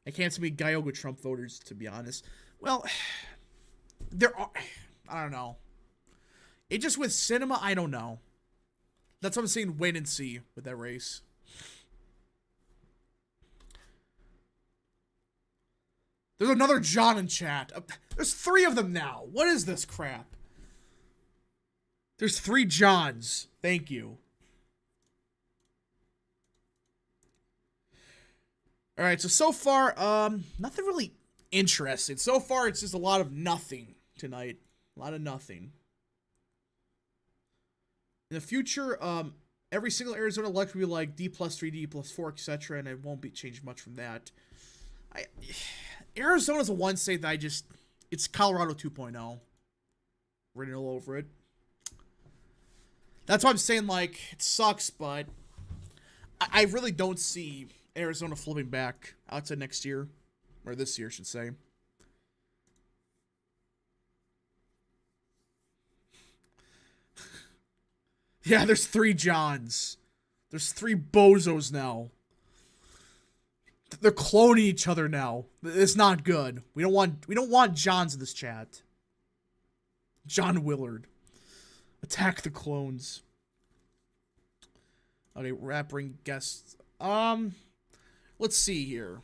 I can't see Gioga Trump voters, to be honest. Well, there are... I don't know. It just with cinema, I don't know. That's what I'm saying, wait and see with that race. There's another John in chat. There's 3 of them now. What is this crap? There's 3 Johns. Thank you. All right, so far, nothing really interesting. So far, it's just a lot of nothing tonight. A lot of nothing. In the future, every single Arizona election will be like D+3, D+4, etc., and it won't be changed much from that. Arizona's the one state that it's Colorado 2.0. Written all over it. That's why I'm saying, like, it sucks, but I really don't see Arizona flipping back outside next year. Or this year, I should say. Yeah, there's 3 Johns. There's 3 bozos now. They're cloning each other now. It's not good. We don't want Johns in this chat. John Willard. Attack the clones. Okay, bring guests. Let's see here.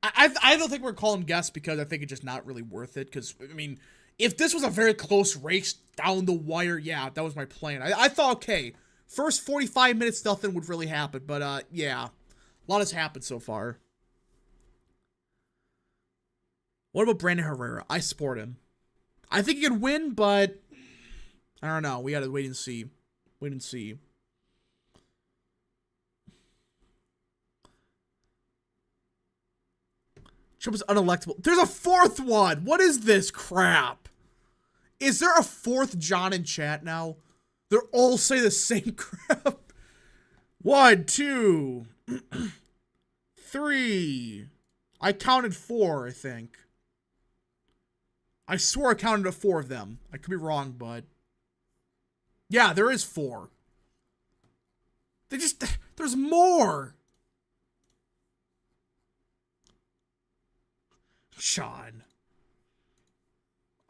I don't think we're calling guests because I think it's just not really worth it. Because, I mean, if this was a very close race down the wire, yeah, that was my plan. I thought, okay, first 45 minutes, nothing would really happen. But, yeah, a lot has happened so far. What about Brandon Herrera? I support him. I think he can win, but I don't know. We gotta wait and see. Wait and see. Trump is unelectable. There's a 4th one. What is this crap? Is there a 4th John in chat now? They're all saying the same crap. 1, 2, 3. I counted 4, I think. I swore I counted 4 of them. I could be wrong, but... yeah, there is 4. There's more! Sean.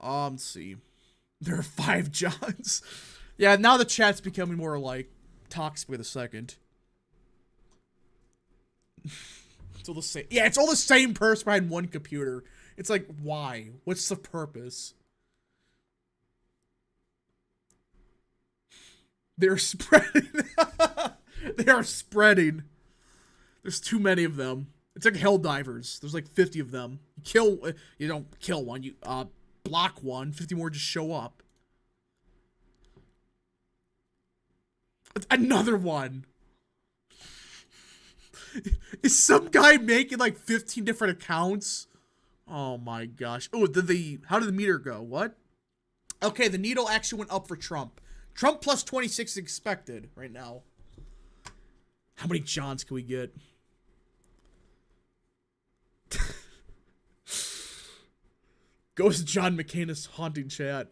Let's see. There are 5 Johns. Yeah, now the chat's becoming more like toxic with a second. It's all the same. Yeah, it's all the same person behind one computer. It's like, why? What's the purpose? They're spreading. They are spreading. There's too many of them. It's like Helldivers. There's like 50 of them. You don't kill one. You block one. 50 more just show up. Another one. Is some guy making like 15 different accounts? Oh my gosh. Oh, how did the meter go? What? Okay, the needle actually went up for Trump. Trump plus 26 is expected right now. How many Johns can we get? Ghost John McCain haunting chat.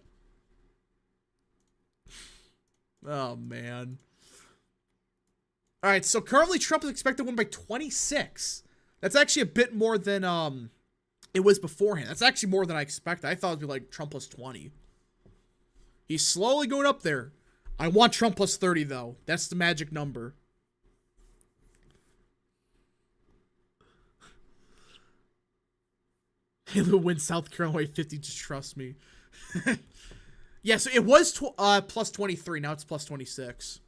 Oh, man. All right, so currently Trump is expected to win by 26. That's actually a bit more than it was beforehand. That's actually more than I expected. I thought it would be like Trump plus 20. He's slowly going up there. I want Trump plus 30, though. That's the magic number. Haley will win South Carolina by 50, just trust me. Yeah, so it was plus 23. Now it's plus 26.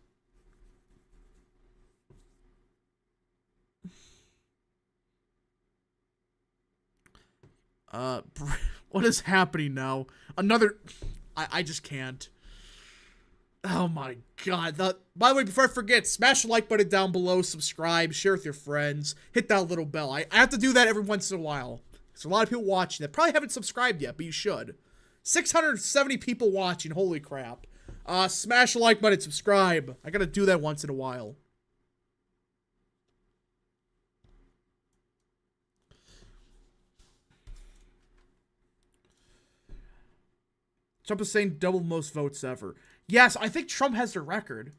What is happening now? Another... I just can't. Oh my god. By the way, before I forget, smash the like button down below, subscribe, share with your friends, hit that little bell. I have to do that every once in a while. There's a lot of people watching that probably haven't subscribed yet, but you should. 670 people watching, holy crap. Smash a like button, subscribe. I gotta do that once in a while. Trump is saying double most votes ever. Yes, I think Trump has the record.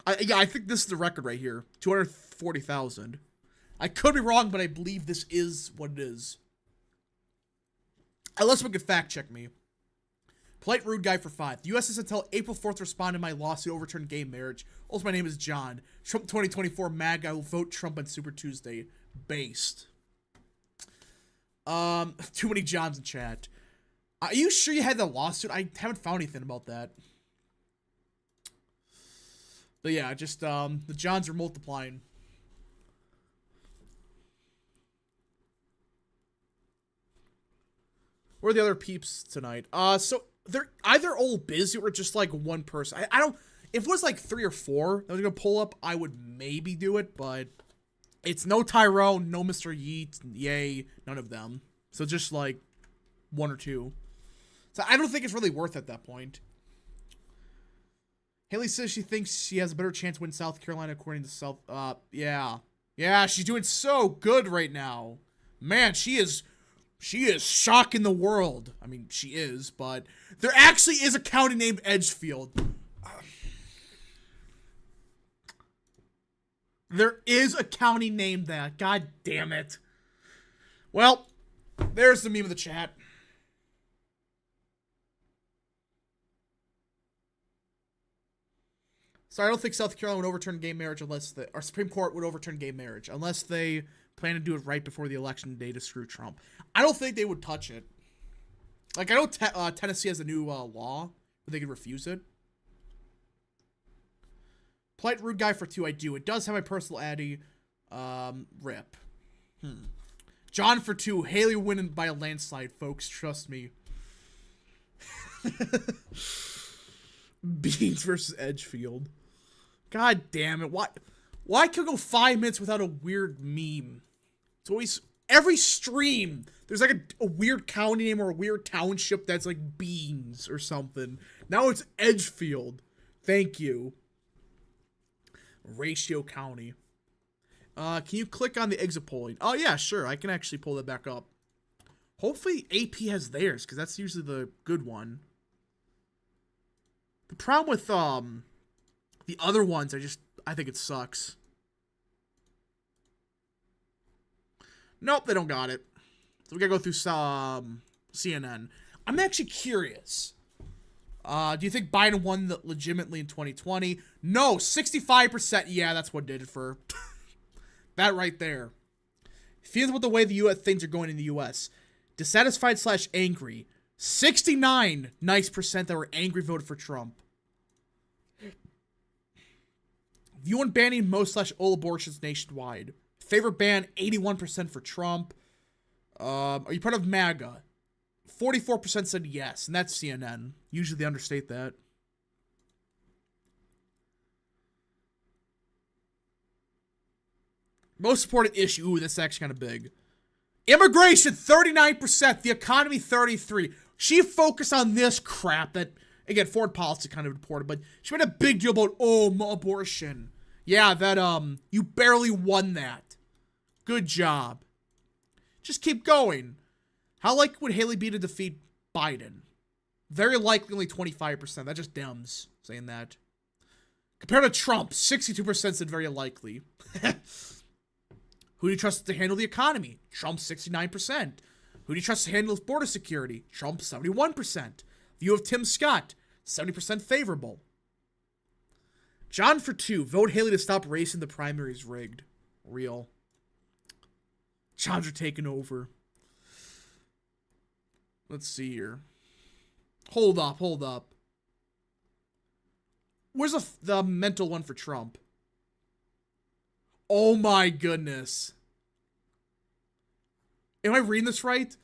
I think this is the record right here. 240,000. I could be wrong, but I believe this is what it is. Unless someone could fact check me. Polite rude guy for 5. The U.S. is until April 4th to respond to my lawsuit to overturn gay marriage. Also, my name is John. Trump 2024 MAG. I will vote Trump on Super Tuesday. Based. Too many Johns in chat. Are you sure you had the lawsuit? I haven't found anything about that. But yeah, just, the Johns are multiplying. Where are the other peeps tonight? So, they're either all busy or just, like, one person. I don't... If it was, like, 3 or 4 that was gonna pull up, I would maybe do it, but... It's no Tyrone, no Mr. Yeet, yay, none of them. So, just, like, 1 or 2. So, I don't think it's really worth it at that point. Haley says she thinks she has a better chance to win South Carolina according to South... yeah. Yeah, she's doing so good right now. Man, she is shocking the world. I mean, she is, but... There actually is a county named Edgefield. There is a county named that. God damn it. Well, there's the meme of the chat. So I don't think South Carolina would overturn gay marriage unless our Supreme Court would overturn gay marriage unless they plan to do it right before the election day to screw Trump. I don't think they would touch it. Like, I know Tennessee has a new law where they can refuse it. Polite rude guy for 2, I do. It does have my personal addy. Rip. John for 2. Haley winning by a landslide, folks. Trust me. Beans versus Edgefield. God damn it. Why could go 5 minutes without a weird meme? It's always... Every stream, there's like a weird county name or a weird township that's like Beans or something. Now it's Edgefield. Thank you. Ratio County. Can you click on the exit polling? Oh, yeah, sure. I can actually pull that back up. Hopefully AP has theirs, because that's usually the good one. The problem with the other ones, I think it sucks. Nope, they don't got it. So we gotta go through some CNN. I'm actually curious. Do you think Biden won legitimately in 2020? No, 65%. Yeah, that's what did it for that right there. Feels with the way the U.S. things are going in the U.S. Dissatisfied / angry. 69 nice percent that were angry voted for Trump. View on banning most / all abortions nationwide. Favorite ban, 81% for Trump. Are you part of MAGA? 44% said yes, and that's CNN. Usually they understate that. Most supported issue. Ooh, that's actually kind of big. Immigration, 39%. The economy, 33%. She focused on this crap that, again, foreign policy kind of important, but she made a big deal about, abortion. Yeah, that, you barely won that. Good job. Just keep going. How likely would Haley be to defeat Biden? Very likely only 25%. That's just Dems saying that. Compared to Trump, 62% said very likely. Who do you trust to handle the economy? Trump, 69%. Who do you trust to handle border security? Trump, 71%. View of Tim Scott, 70% favorable. John for 2. Vote Haley to stop racing. The primaries rigged. Real. Johns are taking over. Let's see here. Hold up. Where's the mental one for Trump? Oh my goodness. Am I reading this right?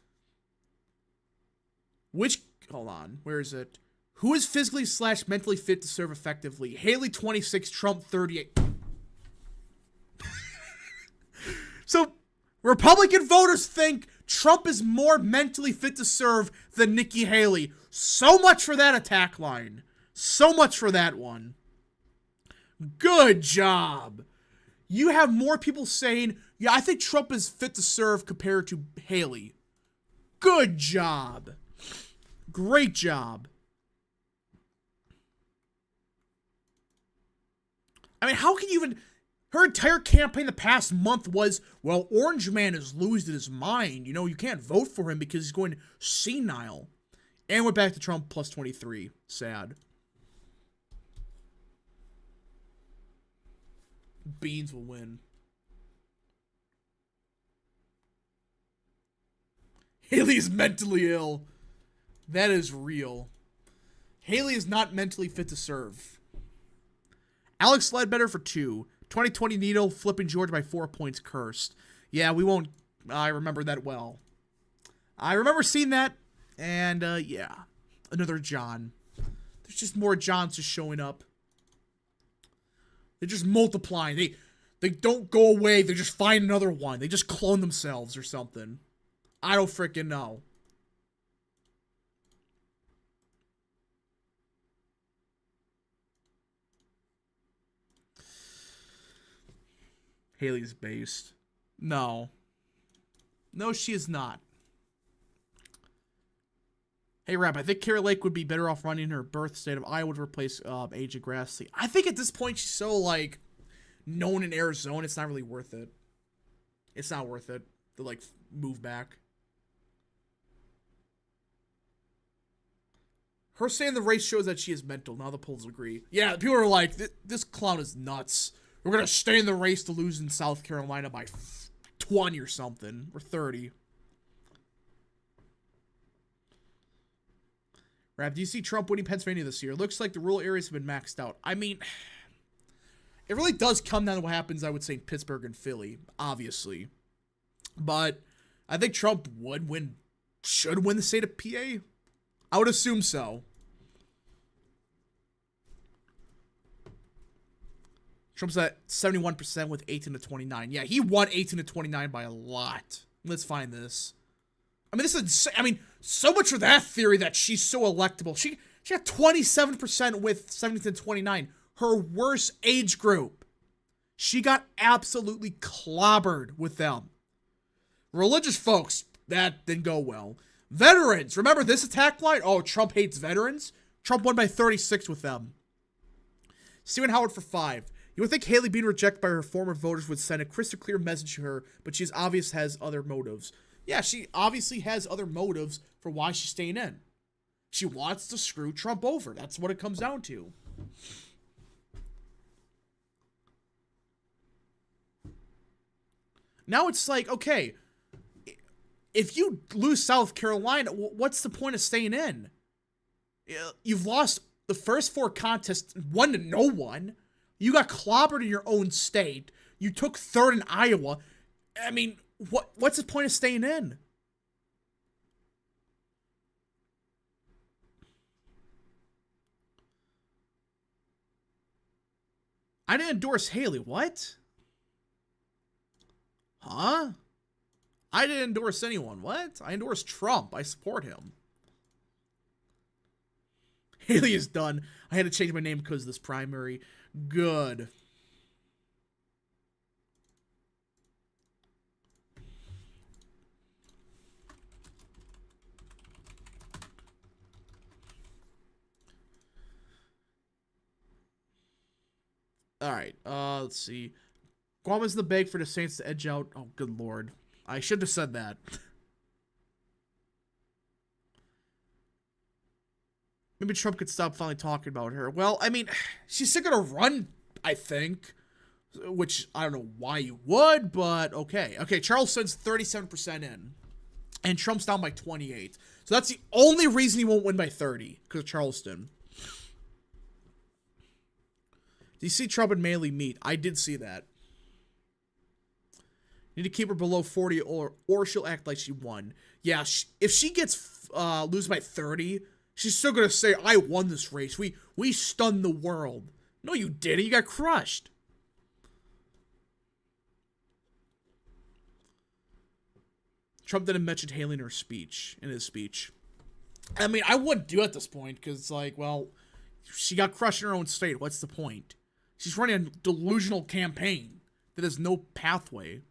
Hold on, where is it? Who is physically / mentally fit to serve effectively? Haley 26, Trump 38. So, Republican voters think Trump is more mentally fit to serve than Nikki Haley. So much for that attack line. So much for that one. Good job. You have more people saying, yeah, I think Trump is fit to serve compared to Haley. Good job. Great job. I mean, how can you even... Her entire campaign the past month was, well, Orange Man is losing his mind. You know, you can't vote for him because he's going senile. And we're back to Trump plus 23. Sad. Beans will win. Haley is mentally ill. That is real. Haley is not mentally fit to serve. Alex Ledbetter for 2. 2020 Needle flipping George by 4 points cursed. Yeah, we won't... I remember that well. I remember seeing that. And, yeah. Another John. There's just more Johns just showing up. They're just multiplying. They don't go away. They just find another one. They just clone themselves or something. I don't freaking know. Haley's based. No. No, she is not. Hey, Rap, I think Kara Lake would be better off running her birth state of Iowa to replace AJ Grassley. I think at this point she's so, like, known in Arizona, it's not really worth it. It's not worth it to, like, move back. Her saying the race shows that she is mental. Now the polls agree. Yeah, people are like, this clown is nuts. We're going to stay in the race to lose in South Carolina by 20 or something. Or 30. Rap, do you see Trump winning Pennsylvania this year? Looks like the rural areas have been maxed out. I mean, it really does come down to what happens, I would say, in Pittsburgh and Philly, obviously. But I think Trump should win the state of PA. I would assume so. Trump's at 71% with 18 to 29. Yeah, he won 18 to 29 by a lot. Let's find this. I mean, this is insane. I mean, so much for that theory that she's so electable. She got 27% with 17 to 29. Her worst age group. She got absolutely clobbered with them. Religious folks, that didn't go well. Veterans, remember this attack line? Oh, Trump hates veterans? Trump won by 36 with them. Stephen Howard for 5. You would think Haley being rejected by her former voters would send a crystal clear message to her, but she's obvious has other motives. Yeah, she obviously has other motives for why she's staying in. She wants to screw Trump over. That's what it comes down to. Now it's like, okay, if you lose South Carolina, what's the point of staying in? You've lost the first 4 contests, 1 to no one. You got clobbered in your own state. You took 3rd in Iowa. I mean, what's the point of staying in? I didn't endorse Haley. What? Huh? I didn't endorse anyone. What? I endorsed Trump. I support him. Haley is done. I had to change my name because of this primary. Good. All right. Let's see. Guam is the beg for the Saints to edge out. Oh, good lord. I should have said that. Maybe Trump could stop finally talking about her. Well, I mean, she's still gonna run, I think. Which, I don't know why you would, but okay. Okay, Charleston's 37% in. And Trump's down by 28. So that's the only reason he won't win by 30. Because of Charleston. Do you see Trump and Haley meet? I did see that. Need to keep her below 40 or she'll act like she won. Yeah, if she gets lose by 30, she's still going to say, I won this race. We stunned the world. No, you didn't. You got crushed. Trump didn't mention Haley in his speech. I mean, I wouldn't do it at this point because it's like, well, She got crushed in her own state. What's the point? She's running a delusional campaign that has no pathway.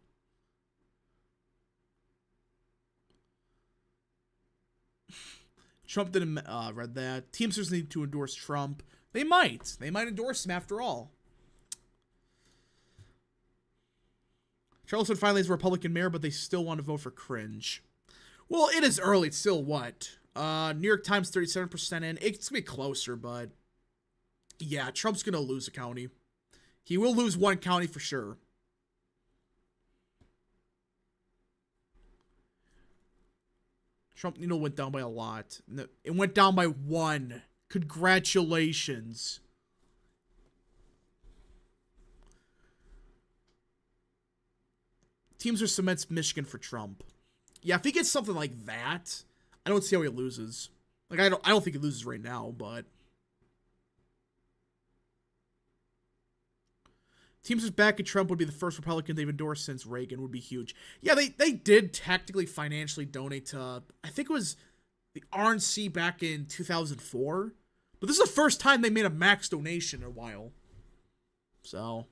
Trump didn't read that. Teamsters need to endorse Trump. They might. They might endorse him after all. Charleston finally has a Republican mayor, but they still want to vote for cringe. Well, it is early. It's still what? New York Times 37% in. It's going to be closer, but yeah, Trump's going to lose a county. He will lose one county for sure. Trump, went down by a lot. It went down by 1. Congratulations. Teamster cements Michigan for Trump. Yeah, if he gets something like that, I don't see how he loses. Like, I don't think he loses right now, but Teamsters back at Trump would be the first Republican they've endorsed since Reagan. Would be huge. Yeah, they did technically financially donate to, I think it was the RNC back in 2004. But this is the first time they made a max donation in a while. So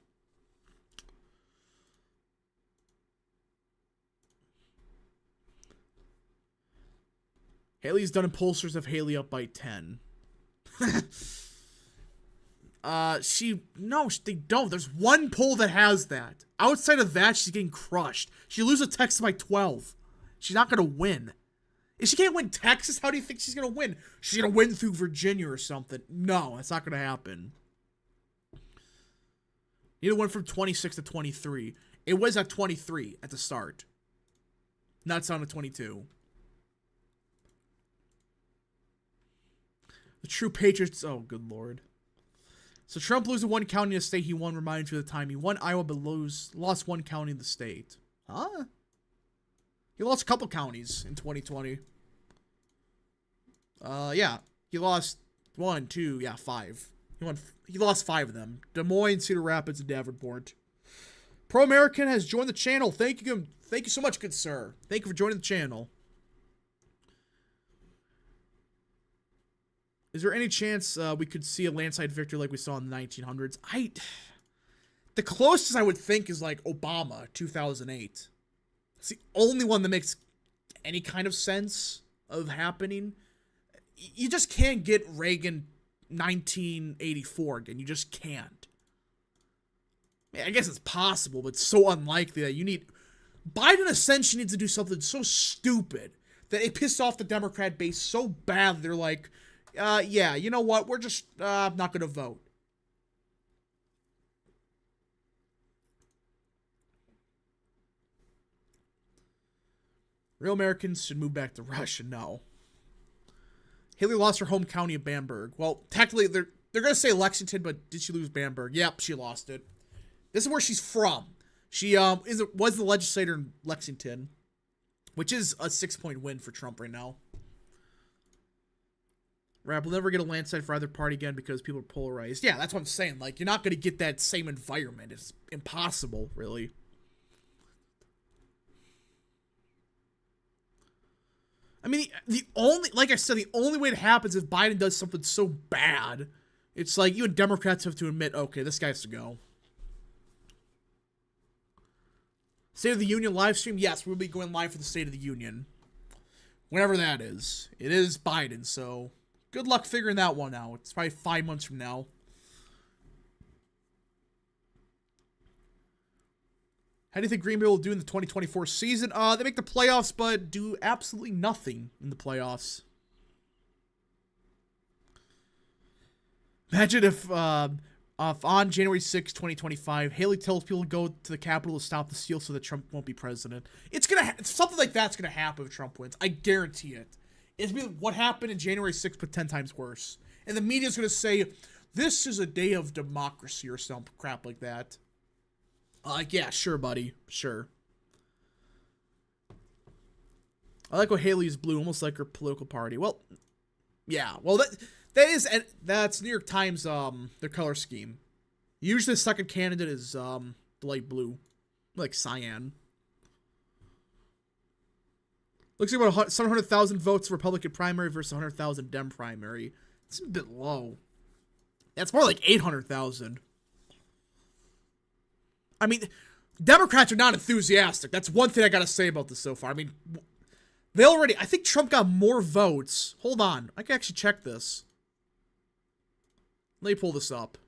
Haley's done in pollsters of Haley up by 10. No, they don't. There's one poll that has that. Outside of that, she's getting crushed. She loses Texas by 12. She's not going to win. If she can't win Texas, how do you think she's going to win? She's going to win through Virginia or something. No, that's not going to happen. It went from 26 to 23. It was at 23 at the start. Now it's down to 22. The true patriots. Oh, good lord. So Trump loses one county in the state he won. Reminds you of the time he won Iowa, but lost one county in the state. Huh? He lost a couple counties in 2020. Yeah. He lost 1, 2, 5. He lost 5 of them. Des Moines, Cedar Rapids, and Davenport. Pro American has joined the channel. Thank you so much, good sir. Thank you for joining the channel. Is there any chance we could see a landslide victory like we saw in the 1900s? The closest I would think is like Obama, 2008. It's the only one that makes any kind of sense of happening. You just can't get Reagan 1984 again. You just can't. I guess it's possible, but it's so unlikely that you need... Biden essentially needs to do something so stupid that it pissed off the Democrat base so bad they're like... yeah, you know what? We're just not going to vote. Real Americans should move back to Russia. No. Haley lost her home county of Bamberg. Well, technically, they're going to say Lexington, but did she lose Bamberg? Yep, she lost it. This is where she's from. She was the legislator in Lexington, which is a 6-point win for Trump right now. Right, we'll never get a landslide for either party again because people are polarized. Yeah, that's what I'm saying. Like, you're not going to get that same environment. It's impossible, really. I mean, like I said, the only way it happens is if Biden does something so bad. It's like you and Democrats have to admit, okay, this guy has to go. State of the Union live stream? Yes, we'll be going live for the State of the Union. Whenever that is. It is Biden, so... Good luck figuring that one out. It's probably 5 months from now. How do you think Green Bay will do in the 2024 season? They make the playoffs, but do absolutely nothing in the playoffs. Imagine if on January 6, 2025, Haley tells people to go to the Capitol to stop the steal so that Trump won't be president. Something like that's gonna happen if Trump wins. I guarantee it. It's gonna be what happened in January 6th, but 10 times worse. And the media's gonna say, this is a day of democracy or some crap like that. Yeah, sure, buddy. Sure. I like what Haley is blue, almost like her political party. Well, yeah. Well, that's New York Times, their color scheme. Usually the second candidate is, the light blue. Like cyan. Looks like about 700,000 votes Republican primary versus 100,000 Dem primary. It's a bit low. That's more like 800,000. I mean, Democrats are not enthusiastic. That's one thing I gotta say about this so far. I mean, I think Trump got more votes. Hold on. I can actually check this. Let me pull this up.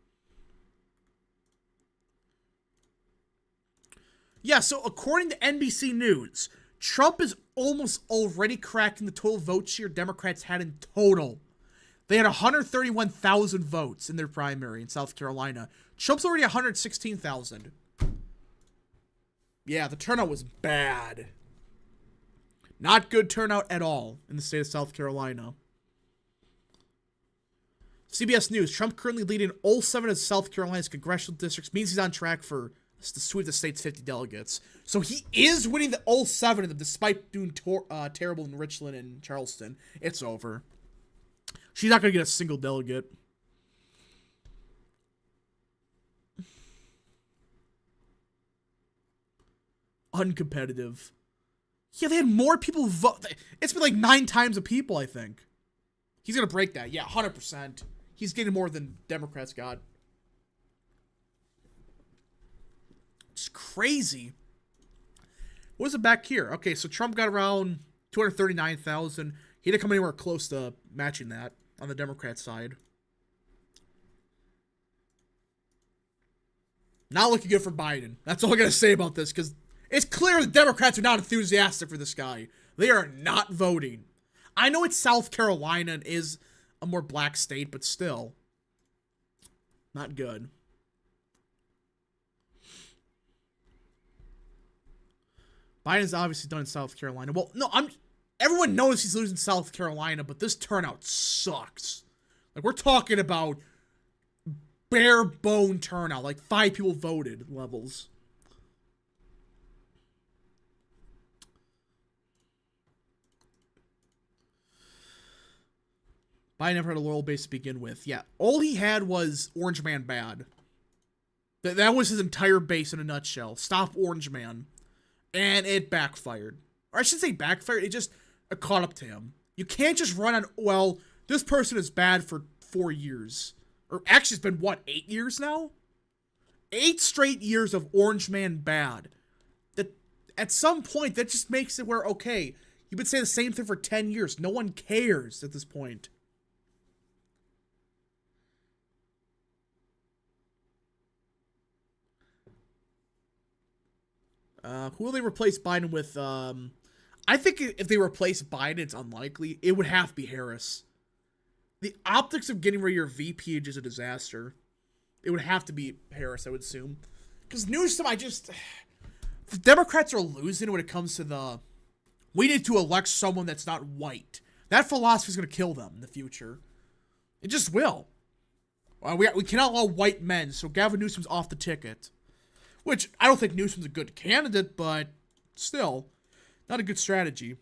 Yeah, so according to NBC News, Trump is almost already cracking the total vote share Democrats had in total. They had 131,000 votes in their primary in South Carolina. Trump's already 116,000. Yeah, the turnout was bad. Not good turnout at all in the state of South Carolina. CBS News, Trump currently leading all 7 of South Carolina's congressional districts, means he's on track to sweep the state's 50 delegates. So he is winning all 7 of them, despite doing terrible in Richland and Charleston. It's over. She's not going to get a single delegate. Uncompetitive. Yeah, they had more people vote. It's been like 9 times the people, I think. He's going to break that. Yeah, 100%. He's getting more than Democrats got. It's crazy. What is it back here? Okay, so Trump got around 239,000. He didn't come anywhere close to matching that on the Democrat side. Not looking good for Biden. That's all I got to say about this, because it's clear the Democrats are not enthusiastic for this guy. They are not voting. I know it's South Carolina and is a more black state, but still. Not good. Biden's obviously done in South Carolina. Well, no, everyone knows he's losing South Carolina, but this turnout sucks. Like, we're talking about bare bone turnout, like 5 people voted levels. Biden never had a loyal base to begin with. Yeah, all he had was Orange Man bad. That was his entire base in a nutshell. Stop Orange Man. And it backfired. Or I should say backfired. It just caught up to him. You can't just run on, well, this person is bad for 4 years. Or actually, it's been, what, 8 years now? 8 straight years of Orange Man bad. That at some point, that just makes it where, okay, you've been saying the same thing for 10 years. No one cares at this point. Who will they replace Biden with? I think if they replace Biden, it's unlikely. It would have to be Harris. The optics of getting rid of your VP is a disaster. It would have to be Harris, I would assume. Because Newsom, the Democrats are losing when it comes to we need to elect someone that's not white. That philosophy is going to kill them in the future. It just will. We cannot allow white men, so Gavin Newsom's off the ticket. Which, I don't think Newsom's a good candidate, but still, not a good strategy.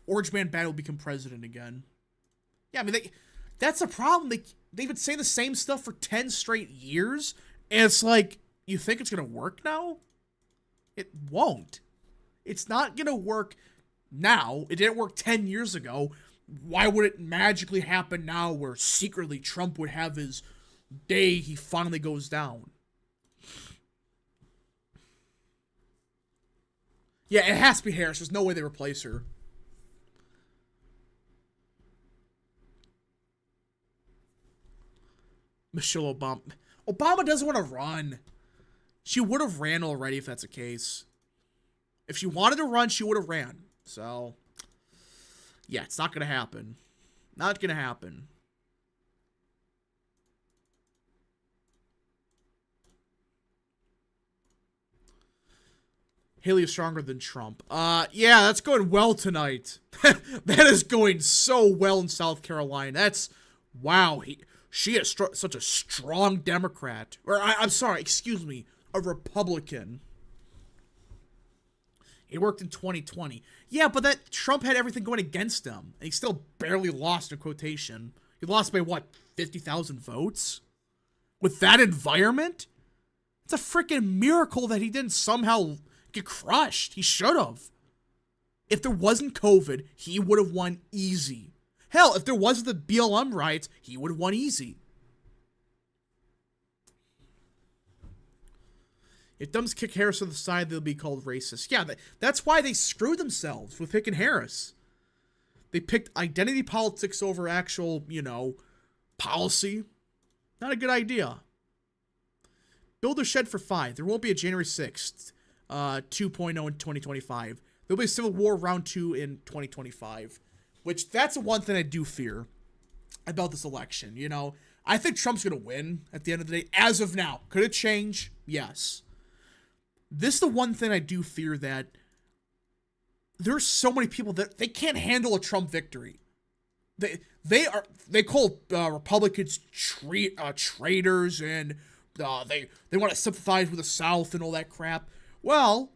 Orange Man bad will become president again. Yeah, I mean, that's a problem. They've been saying the same stuff for 10 straight years, and it's like, you think it's going to work now? It won't. It's not going to work now. It didn't work 10 years ago. Why would it magically happen now where secretly Trump would have his day he finally goes down? Yeah, it has to be Harris. There's no way they replace her. Michelle Obama. Obama doesn't want to run. She would have ran already if that's the case. If she wanted to run, she would have ran. So, yeah, it's not going to happen. Not going to happen. Haley is stronger than Trump. Yeah, that's going well tonight. That is going so well in South Carolina. That's, wow. She is such a strong Democrat. Or, I'm sorry, excuse me, a Republican. It worked in 2020. Yeah, but that Trump had everything going against him. And he still barely lost in quotation. He lost by, what, 50,000 votes? With that environment? It's a freaking miracle that he didn't somehow get crushed. He should have. If there wasn't COVID, he would have won easy. Hell, if there wasn't the BLM riots, he would have won easy. If Dems kick Harris to the side, they'll be called racist. Yeah, that's why they screwed themselves with picking Harris. They picked identity politics over actual, policy. Not a good idea. Build a shed for 5. There won't be a January 6th 2.0 in 2025. There'll be a Civil War round 2 in 2025. Which, that's the one thing I do fear about this election, I think Trump's going to win at the end of the day. As of now. Could it change? Yes. This is the one thing I do fear, that there's so many people that they can't handle a Trump victory. They call Republicans traitors, and they want to sympathize with the South and all that crap. Well,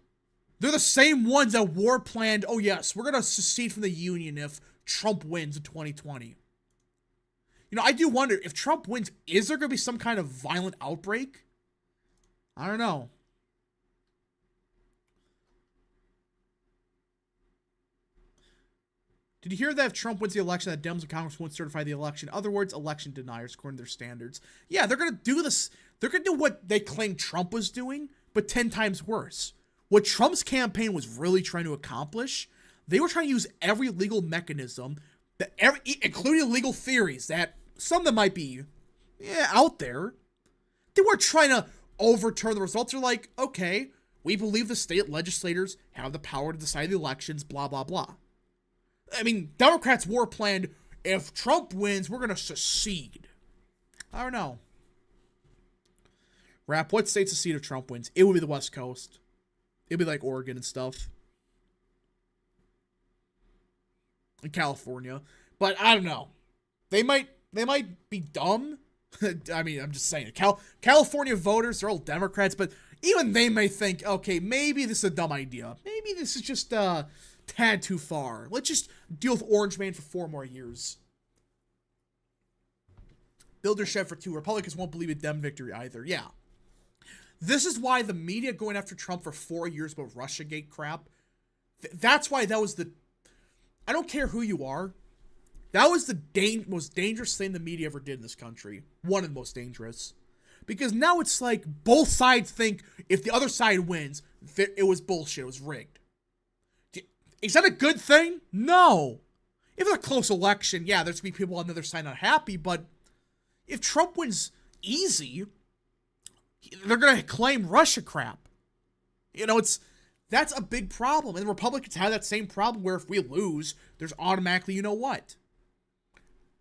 they're the same ones that war planned, oh yes, we're going to secede from the Union if Trump wins in 2020. I do wonder, if Trump wins, is there going to be some kind of violent outbreak? I don't know. Did you hear that if Trump wins the election, that Dems and Congress won't certify the election? In other words, election deniers, according to their standards. Yeah, they're going to do this. They're going to do what they claim Trump was doing, but 10 times worse. What Trump's campaign was really trying to accomplish, they were trying to use every legal mechanism, including legal theories, that some of them might be out there. They weren't trying to overturn the results. They're like, okay, we believe the state legislators have the power to decide the elections, blah, blah, blah. I mean, Democrats war planned, if Trump wins, we're going to secede. I don't know. Rap, what state's secede if Trump wins? It would be the West Coast. It'd be like Oregon and stuff. And California. But I don't know. They might be dumb. I mean, I'm just saying. California voters, they're all Democrats, but even they may think, okay, maybe this is a dumb idea. Maybe this is just tad too far. Let's just deal with Orange Man for 4 more years. Build their shed for 2. Republicans won't believe a Dem victory either. Yeah. This is why the media going after Trump for 4 years about Russiagate crap. That's why that was I don't care who you are. That was the most dangerous thing the media ever did in this country. One of the most dangerous. Because now it's like both sides think if the other side wins, it was bullshit. It was rigged. Is that a good thing? No. If it's a close election, yeah, there's going to be people on the other side not happy, but if Trump wins easy, they're going to claim Russia crap. That's a big problem. And the Republicans have that same problem where if we lose, there's automatically, what?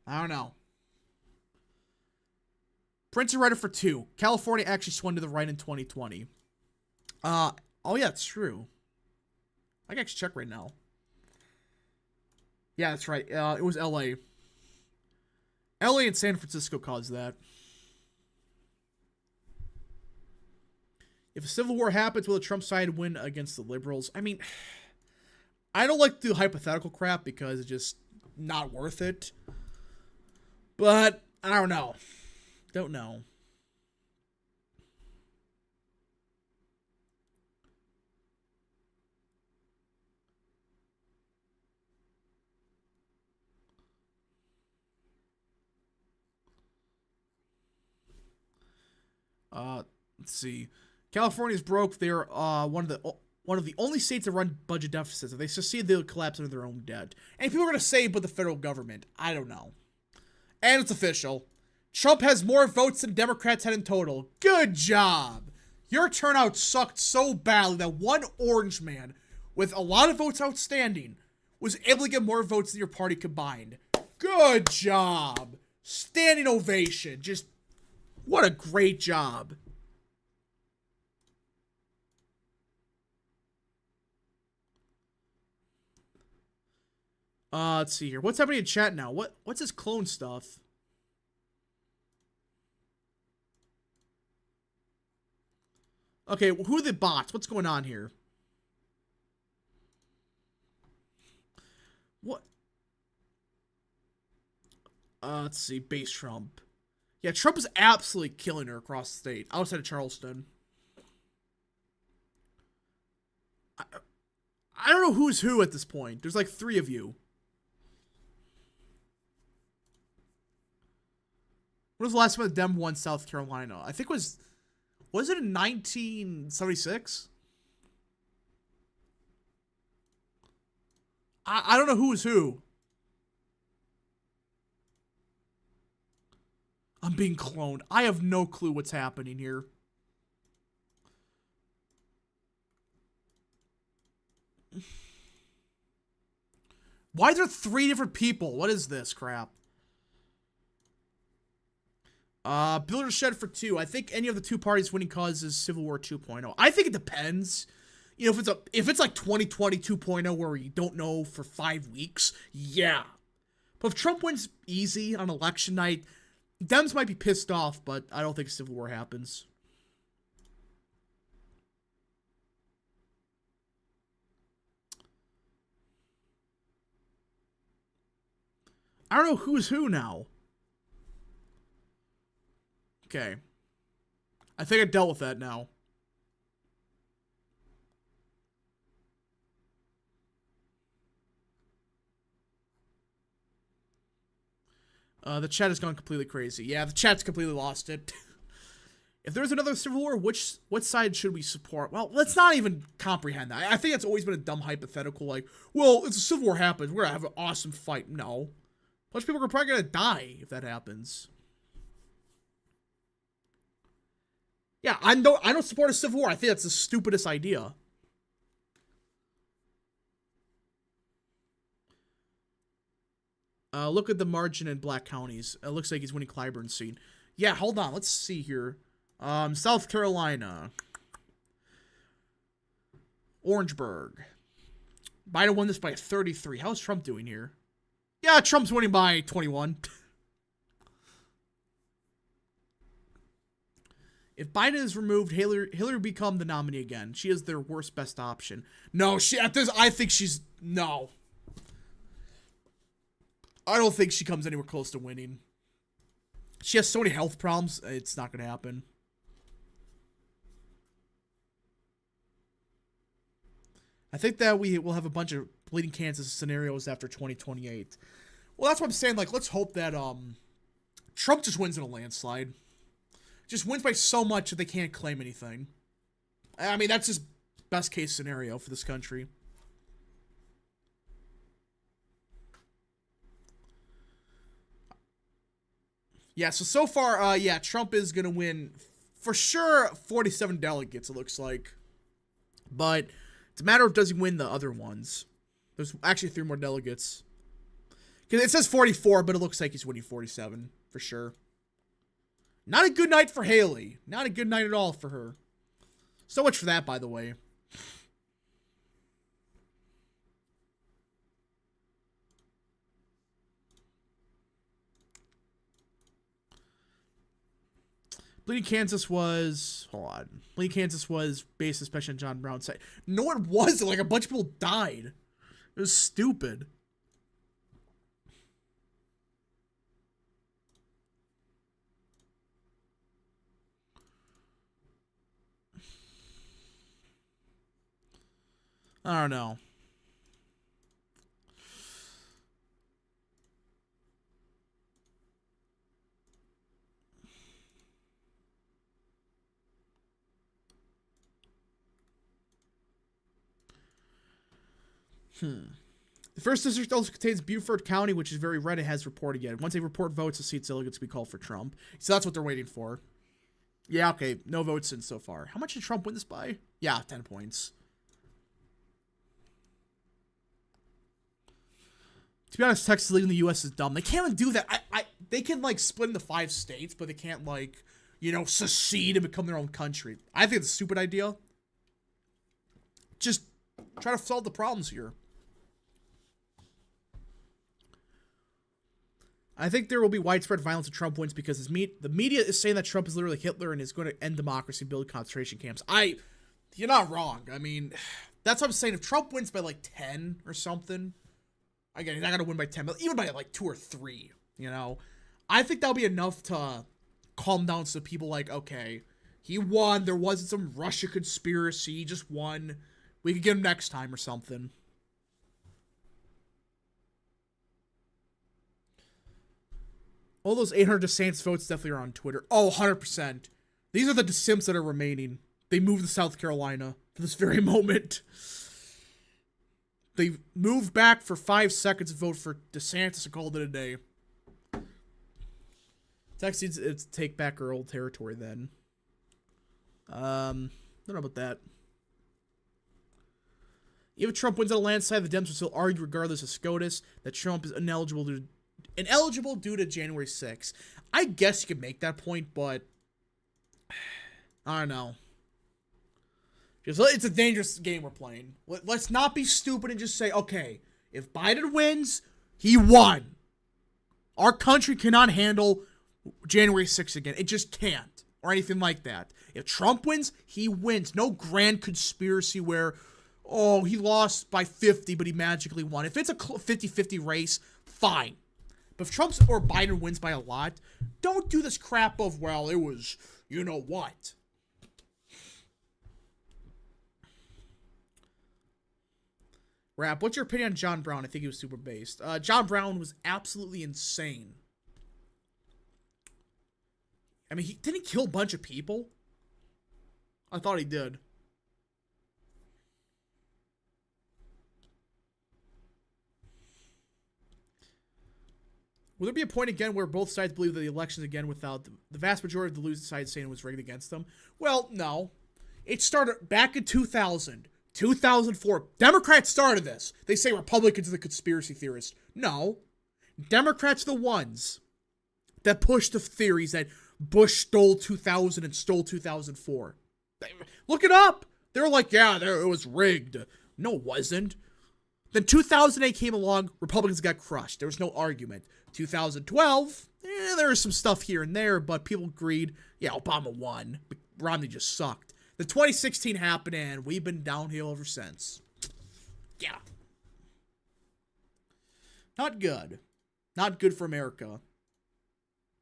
I don't know. Prince and Writer for 2. California actually swung to the right in 2020. Oh yeah, it's true. I can actually check right now. Yeah, that's right. It was LA. LA and San Francisco caused that. If a civil war happens, will the Trump side win against the liberals? I mean, I don't like to do hypothetical crap because it's just not worth it. But, I don't know. Don't know. Let's see. California's broke. They're one of the only states that run budget deficits. If they succeed, they'll collapse under their own debt. And people are going to say, but the federal government. I don't know. And it's official. Trump has more votes than Democrats had in total. Good job. Your turnout sucked so badly that one orange man with a lot of votes outstanding was able to get more votes than your party combined. Good job. Standing ovation. Just, what a great job. Let's see here. What's happening in chat now? What's this clone stuff? Okay, who are the bots? What's going on here? What? Let's see. Base Trump. Yeah, Trump is absolutely killing her across the state. Outside of Charleston. I don't know who's who at this point. There's like 3 of you. When was the last time the Dem won South Carolina? I think was it in 1976? I don't know who was who. I'm being cloned. I have no clue what's happening here. Why are there 3 different people? What is this crap? Builder shed for 2. I think any of the 2 parties winning cause is Civil War 2.0. I think it depends. You know, if it's like 2020 2.0 where you don't know for 5 weeks, yeah. But if Trump wins easy on election night, Dems might be pissed off, but I don't think Civil War happens. I don't know who's who now. Okay. I think I dealt with that now. The chat has gone completely crazy. Yeah, the chat's completely lost it. If there's another Civil War, what side should we support? Well, let's not even comprehend that. I think that's always been a dumb hypothetical. Like, well, if a Civil War happens, we're gonna have an awesome fight. No. A bunch of people are probably gonna die if that happens. Yeah, I don't support a Civil War. I think that's the stupidest idea. Look at the margin in black counties. It looks like he's winning Clyburn's seat. Yeah, hold on. Let's see here. South Carolina. Orangeburg. Biden won this by 33. How's Trump doing here? Yeah, Trump's winning by 21. If Biden is removed, Hillary will become the nominee again. She is their worst best option. No, I think she's... No. I don't think she comes anywhere close to winning. She has so many health problems, it's not going to happen. I think that we will have a bunch of bleeding Kansas scenarios after 2028. Well, that's what I'm saying. Like, let's hope that Trump just wins in a landslide. Just wins by so much that they can't claim anything. I mean, that's just best case scenario for this country. Yeah, so far, yeah, Trump is going to win, for sure, 47 delegates, it looks like. But it's a matter of does he win the other ones. There's actually 3 more delegates. Because it says 44, but it looks like he's winning 47, for sure. Not a good night for Haley. Not a good night at all for her. So much for that, by the way. Bleeding Kansas was... Hold on. Bleeding Kansas was based especially on John Brown's side. No, it wasn't. Like, a bunch of people died. It was stupid. I don't know. The first district also contains Beaufort County, which is very red. It has reported yet. Once they report votes, the seat's delegates will be called for Trump. So that's what they're waiting for. Yeah, okay. No votes in so far. How much did Trump win this by? Yeah, 10 points. To be honest, Texas leaving the U.S. is dumb. They can't even do that. They can, like, split into 5 states, but they can't, like, you know, secede and become their own country. I think it's a stupid idea. Just try to solve the problems here. I think there will be widespread violence if Trump wins because the media is saying that Trump is literally Hitler and is going to end democracy and build concentration camps. You're not wrong. I mean, that's what I'm saying. If Trump wins by like 10 or something, again, he's not going to win by 10, but even by like 2 or 3, you know, I think that'll be enough to calm down some people like, okay, he won. There wasn't some Russia conspiracy. He just won. We could get him next time or something. All those 800 DeSantis votes definitely are on Twitter. Oh, 100%. These are the DeSimps that are remaining. They moved to South Carolina for this very moment. They moved back for 5 seconds to vote for DeSantis and called it a day. Texas needs to take back our old territory then. I don't know about that. Even if Trump wins on a landslide, the Dems will still argue, regardless of SCOTUS, that Trump is ineligible due to January 6th. I guess you could make that point, but I don't know. It's a dangerous game we're playing. Let's not be stupid and just say, okay, if Biden wins, he won. Our country cannot handle January 6th again. It just can't. Or anything like that. If Trump wins, he wins. No grand conspiracy where, oh, he lost by 50, but he magically won. If it's a 50-50 race, fine. But if Trump or Biden wins by a lot, don't do this crap of, well, it was, you know what. Rap, what's your opinion on John Brown? I think he was super based. John Brown was absolutely insane. I mean, didn't he kill a bunch of people? I thought he did. Will there be a point again where both sides believe that the elections again without the vast majority of the losing side saying it was rigged against them? Well, no. It started back in 2000. 2004. Democrats started this. They say Republicans are the conspiracy theorists. No. Democrats are the ones that push the theories that Bush stole 2000 and stole 2004. Look it up. They were like, yeah, it was rigged. No, it wasn't. Then 2008 came along. Republicans got crushed. There was no argument. 2012, there was some stuff here and there, but people agreed, yeah, Obama won. Romney just sucked. The 2016 happened, and we've been downhill ever since. Yeah. Not good. Not good for America.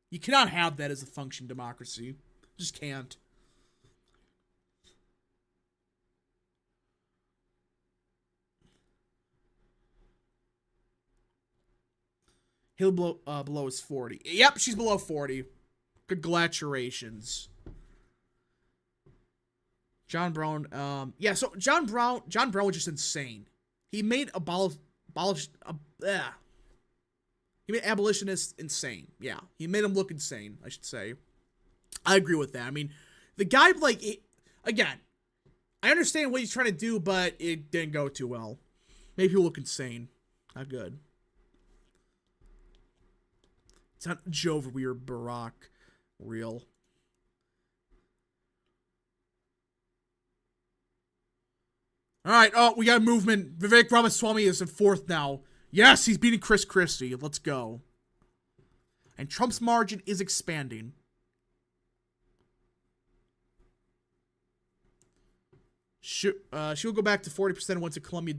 You cannot have that as a functioning democracy. Just can't. Haley below is 40. Yep, she's below 40. Congratulations. John Brown, yeah, so John Brown was just insane. He made he made abolitionists insane. Yeah, he made them look insane, I should say. I agree with that. I mean, the guy, like, again, I understand what he's trying to do, but it didn't go too well. Made people look insane. Not good. It's not Joe over weird Barack. Real. Alright, oh, we got a movement. Vivek Ramaswamy is in 4th now. Yes, he's beating Chris Christie. Let's go. And Trump's margin is expanding. She'll go back to 40% once a Columbia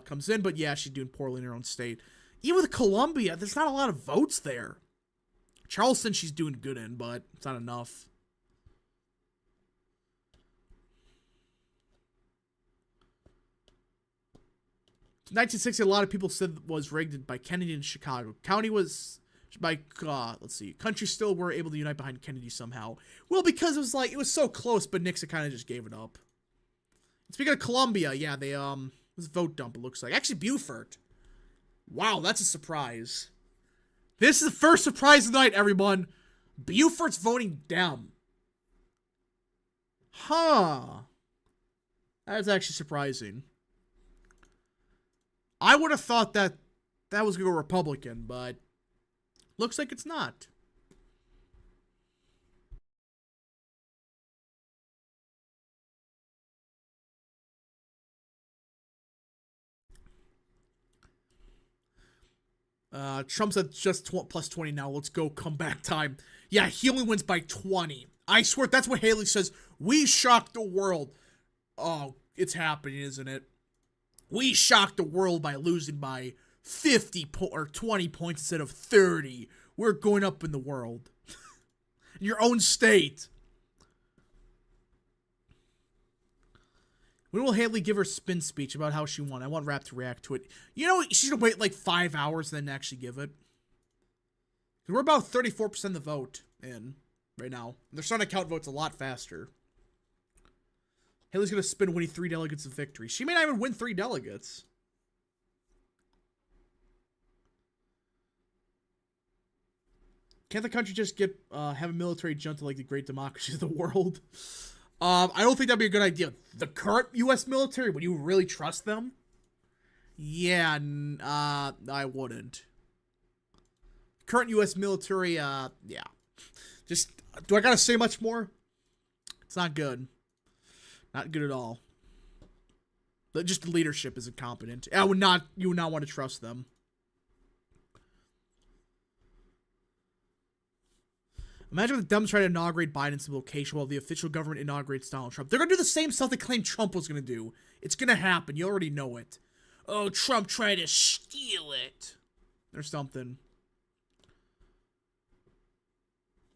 comes in, but yeah, she's doing poorly in her own state. Even with Columbia, there's not a lot of votes there. Charleston, she's doing good in, but it's not enough. In 1960, a lot of people said it was rigged by Kennedy in Chicago. County was by, let's see, country still were able to unite behind Kennedy somehow. Well, because it was so close, but Nixon kind of just gave it up. Speaking of Columbia, yeah, they, it was a vote dump, it looks like. Actually, Beaufort. Wow, that's a surprise. This is the first surprise of the night, everyone. Beaufort's voting Dem. Huh. That's actually surprising. I would have thought that was going to go Republican, but looks like it's not. Trump's at just plus 20 now. Let's go comeback time. Yeah, he only wins by 20. I swear, that's what Haley says. We shocked the world. Oh, it's happening, isn't it? We shocked the world by losing by 50 or 20 points instead of 30. We're going up in the world. In your own state. When will Haley give her spin speech about how she won? I want Rap to react to it. You know, she's going to wait like 5 hours and then actually give it. We're about 34% of the vote in right now. They're starting to count votes a lot faster. Haley's going to spin winning 3 delegates of victory. She may not even win 3 delegates. Can't the country just get have a military junta like the great democracies of the world? I don't think that'd be a good idea. The current U.S. military, would you really trust them? Yeah, I wouldn't. Current U.S. military, yeah. Just, do I gotta say much more? It's not good. Not good at all. Just the leadership is incompetent. You would not want to trust them. Imagine if the Dems try to inaugurate Biden's location while the official government inaugurates Donald Trump. They're going to do the same stuff they claimed Trump was going to do. It's going to happen. You already know it. Oh, Trump tried to steal it. Or something.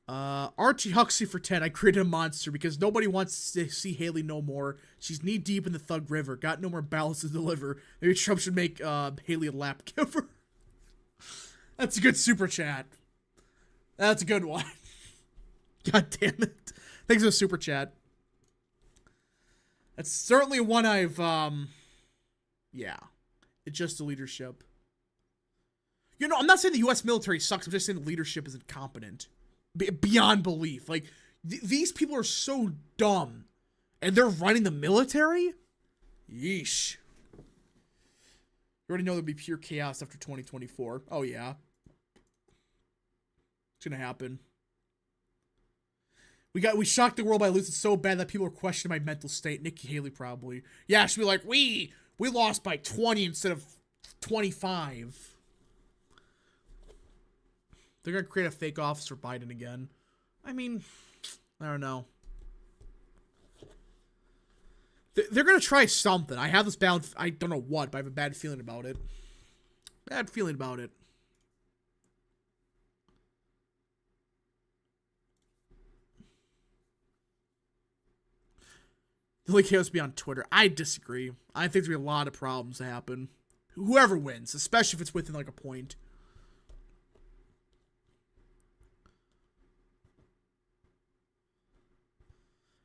Archie Huxley for 10. I created a monster because nobody wants to see Haley no more. She's knee deep in the Thug River. Got no more ballots to deliver. Maybe Trump should make Haley a lap giver. That's a good super chat. That's a good one. God damn it. Thanks for the super chat. That's certainly one I've, yeah. It's just the leadership. You know, I'm not saying the U.S. military sucks. I'm just saying the leadership is incompetent. Beyond belief. Like, these people are so dumb. And they're running the military? Yeesh. You already know there'll be pure chaos after 2024. Oh, yeah. It's gonna happen. We shocked the world by losing so bad that people are questioning my mental state. Nikki Haley probably. Yeah, she'll be like, we lost by 20 instead of 25. They're gonna create a fake office for Biden again. I mean, I don't know. They're gonna try something. I have this bad, I don't know what, but I have a bad feeling about it. Bad feeling about it. The only chaos be on Twitter. I disagree. I think there's gonna be a lot of problems to happen. Whoever wins, especially if it's within like a point.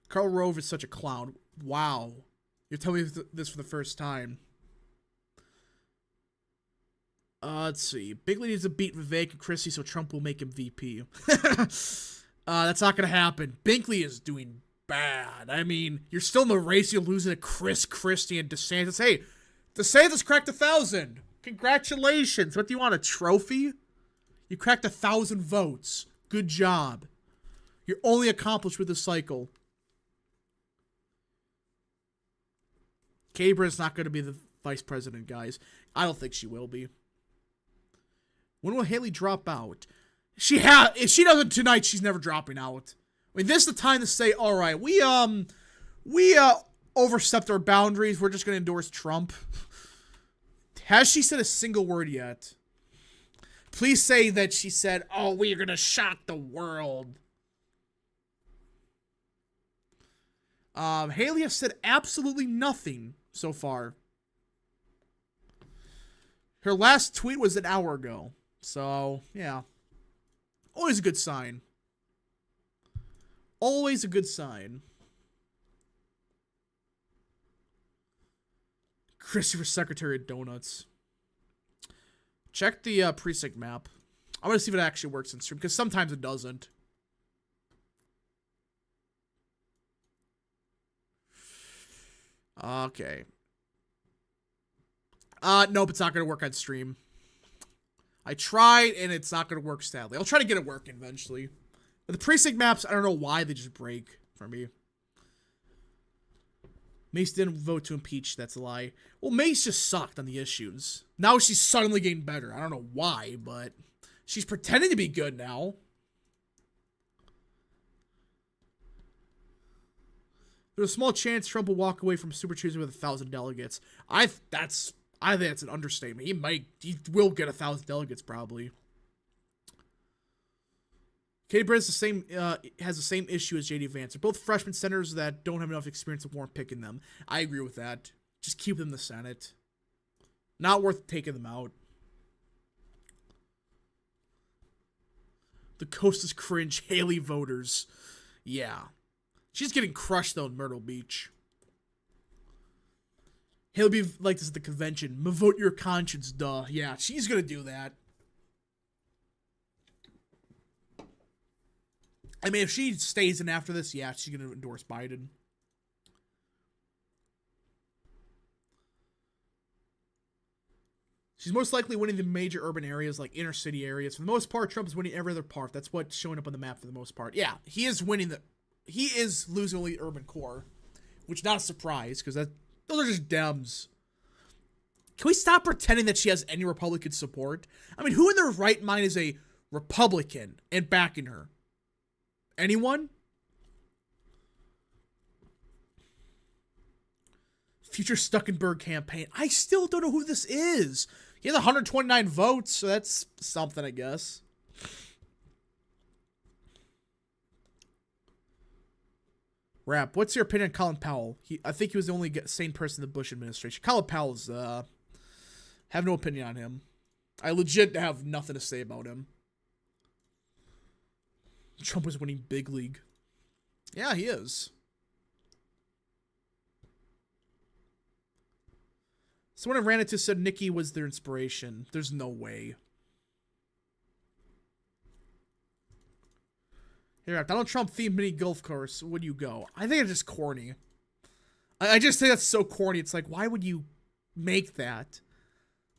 Karl Rove is such a clown. Wow. You're telling me this for the first time. Let's see. Bigley needs to beat Vivek and Christie so Trump will make him VP. That's not gonna happen. Binkley is doing bad. I mean, you're still in the race. You're losing to Chris Christie and DeSantis. Hey, DeSantis cracked 1,000. Congratulations. What do you want, a trophy? You cracked 1,000 votes. Good job. You're only accomplished with this cycle. Katie Britt's not going to be the vice president, guys. I don't think she will be. When will Haley drop out? If she doesn't tonight, she's never dropping out. I mean, this is the time to say, all right, we overstepped our boundaries. We're just going to endorse Trump. Has she said a single word yet? Please say that she said, oh, we are going to shock the world. Haley has said absolutely nothing so far. Her last tweet was an hour ago. So, yeah. Always a good sign. Always a good sign. Christopher Secretary of Donuts. Check the precinct map. I want to see if it actually works in stream, because sometimes it doesn't. Okay. Nope, it's not going to work on stream. I tried, and it's not going to work, sadly. I'll try to get it working eventually. But the precinct maps, I don't know why they just break for me. Mace didn't vote to impeach. That's a lie. Well, Mace just sucked on the issues. Now she's suddenly getting better. I don't know why, but she's pretending to be good now. There's a small chance Trump will walk away from Super Tuesday with 1,000 delegates. I think that's an understatement. He will get 1,000 delegates probably. Katie Britt has the same issue as JD Vance. They're both freshman senators that don't have enough experience to warrant picking them. I agree with that. Just keep them in the Senate. Not worth taking them out. The coast is cringe. Haley voters. Yeah. She's getting crushed, though, in Myrtle Beach. Haley be like this at the convention. Vote your conscience, duh. Yeah, she's gonna do that. I mean, if she stays in after this, yeah, she's gonna endorse Biden. She's most likely winning the major urban areas, like inner city areas. For the most part, Trump is winning every other part. That's what's showing up on the map for the most part. Yeah, he is winning he is losing only the urban core, which is not a surprise, because those are just Dems. Can we stop pretending that she has any Republican support? I mean, who in their right mind is a Republican and backing her? Anyone? Future Stuckenberg campaign. I still don't know who this is. He has 129 votes, so that's something, I guess. Rap, what's your opinion on Colin Powell? I think he was the only sane person in the Bush administration. Colin Powell's, have no opinion on him. I legit have nothing to say about him. Trump was winning big league. Yeah, he is. Someone I ran into said Nikki was their inspiration. There's no way. Here, Donald Trump themed mini golf course. Would you go? I think it's just corny. I just think that's so corny. It's like, why would you make that?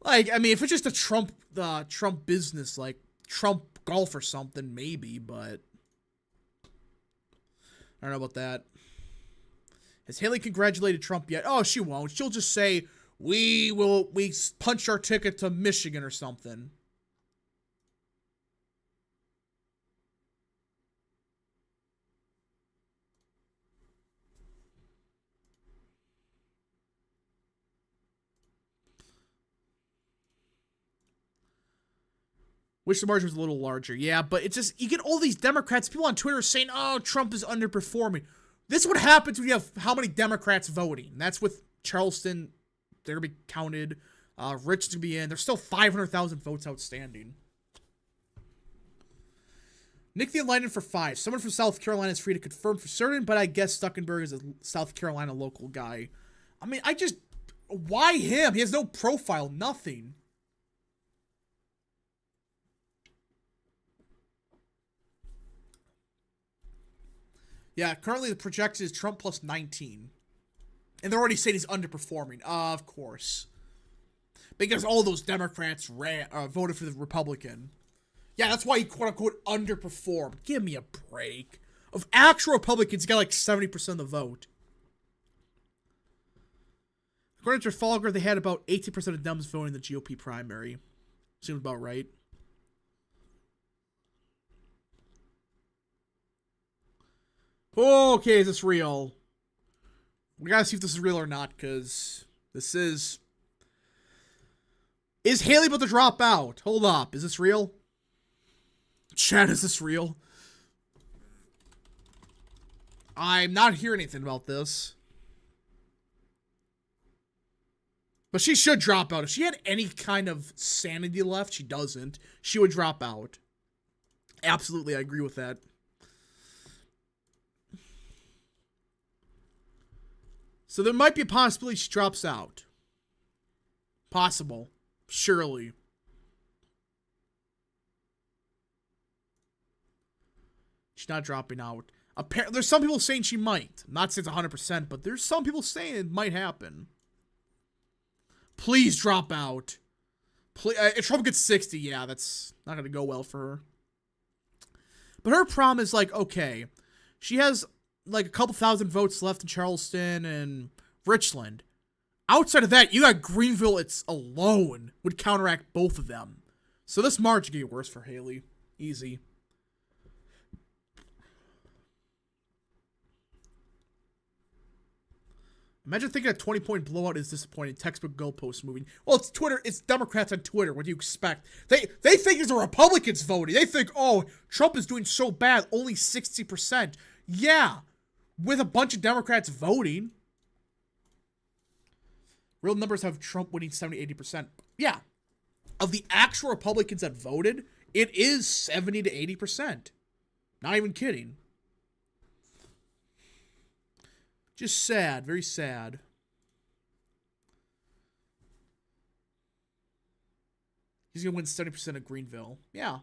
Like, I mean, if it's just a Trump business, like Trump golf or something, maybe, but I don't know about that. Has Haley congratulated Trump yet? Oh, she won't. She'll just say, we punched our ticket to Michigan or something. Wish the margin was a little larger. Yeah, but it's just, you get all these Democrats, people on Twitter saying, oh, Trump is underperforming. This is what happens when you have how many Democrats voting. That's with Charleston. They're going to be counted. Rich to be in. There's still 500,000 votes outstanding. Nick the Enlightened for 5. Someone from South Carolina is free to confirm for certain, but I guess Stuckenberg is a South Carolina local guy. I mean, why him? He has no profile, nothing. Yeah, currently the projection is Trump plus 19. And they're already saying he's underperforming. Of course. Because all those Democrats voted for the Republican. Yeah, that's why he quote-unquote underperformed. Give me a break. Of actual Republicans, he got like 70% of the vote. According to Trafalgar, they had about 18% of Dems voting in the GOP primary. Seems about right. Okay, is this real? We gotta see if this is real or not, because this is... Is Haley about to drop out? Hold up, is this real? Chat, is this real? I'm not hearing anything about this. But she should drop out. If she had any kind of sanity left, she doesn't. She would drop out. Absolutely, I agree with that. So there might be a possibility she drops out. Possible. Surely. She's not dropping out. Apparently, there's some people saying she might. I'm not saying it's 100%, but there's some people saying it might happen. Please drop out. Please, if Trump gets 60, yeah, that's not going to go well for her. But her problem is like, okay, she has like a couple thousand votes left in Charleston and Richland. Outside of that, you got Greenville. It's alone would counteract both of them. So this margin get worse for Haley. Easy. Imagine thinking a 20-point blowout is disappointing. Textbook goalpost moving. Well, it's Twitter. It's Democrats on Twitter. What do you expect? They think it's the Republicans voting. They think, oh, Trump is doing so bad. Only 60%. Yeah. With a bunch of Democrats voting. Real numbers have Trump winning 70-80%. Yeah. Of the actual Republicans that voted, It is 70 to 80%. Not even kidding. Just sad. Very sad. He's going to win 70% of Greenville. Yeah.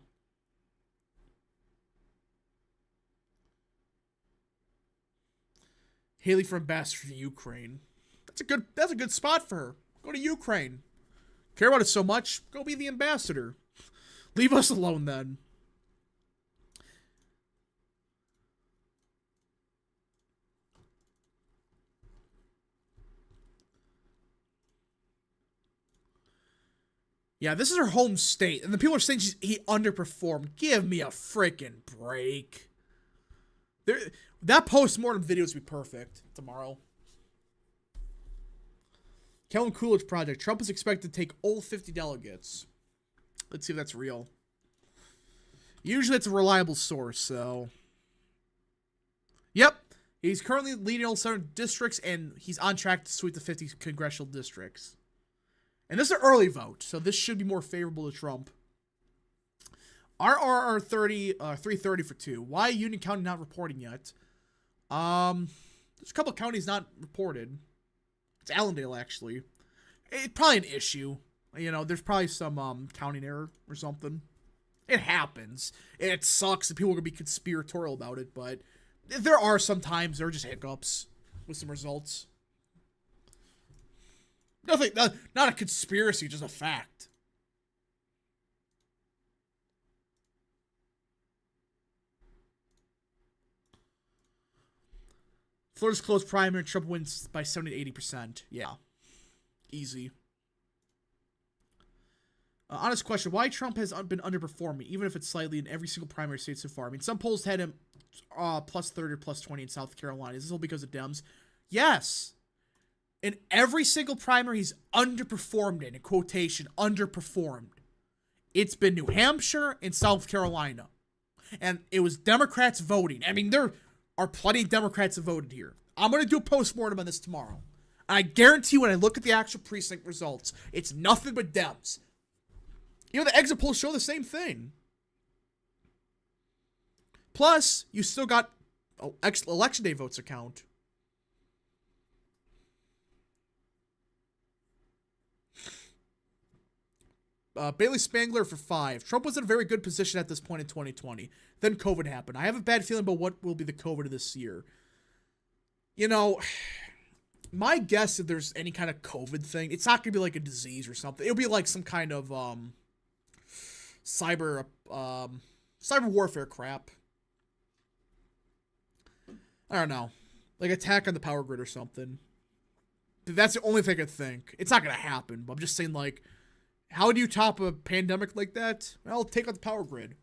Haley for ambassador to Ukraine. That's a good spot for her. Go to Ukraine. Care about it so much, go be the ambassador. Leave us alone then. Yeah, this is her home state, and the people are saying he underperformed. Give me a freaking break. That post-mortem video would be perfect tomorrow. Kellen Coolidge Project. Trump is expected to take all 50 delegates. Let's see if that's real. Usually it's a reliable source, so. Yep. He's currently leading all 7 districts, and he's on track to sweep the 50 congressional districts. And this is an early vote, so this should be more favorable to Trump. RRR 330 for 2. Why Union County not reporting yet? There's a couple of counties not reported. It's Allendale, actually. It's probably an issue. You know, there's probably some counting error or something. It happens. It sucks that people are going to be conspiratorial about it, but there are sometimes there are just hiccups with some results. Nothing, not a conspiracy, just a fact. Florida's close primary, Trump wins by 70 to 80%. Yeah. Easy. Honest question, why Trump has been underperforming, even if it's slightly in every single primary state so far? I mean, some polls had him plus 30 or plus 20 in South Carolina. Is this all because of Dems? Yes. In every single primary he's underperformed in quotation, underperformed. It's been New Hampshire and South Carolina. And it was Democrats voting. I mean, there are plenty of Democrats that voted here. I'm going to do a postmortem on this tomorrow. I guarantee when I look at the actual precinct results, it's nothing but Dems. You know, the exit polls show the same thing. Plus, you still got election day votes to count. Bailey Spangler for 5. Trump was in a very good position at this point in 2020. Then COVID happened. I have a bad feeling about what will be the COVID of this year. You know, my guess if there's any kind of COVID thing, it's not going to be like a disease or something. It'll be like some kind of cyber warfare crap. I don't know. Like attack on the power grid or something. That's the only thing I could think. It's not going to happen, but I'm just saying, like, how do you top a pandemic like that? Well, take out the power grid.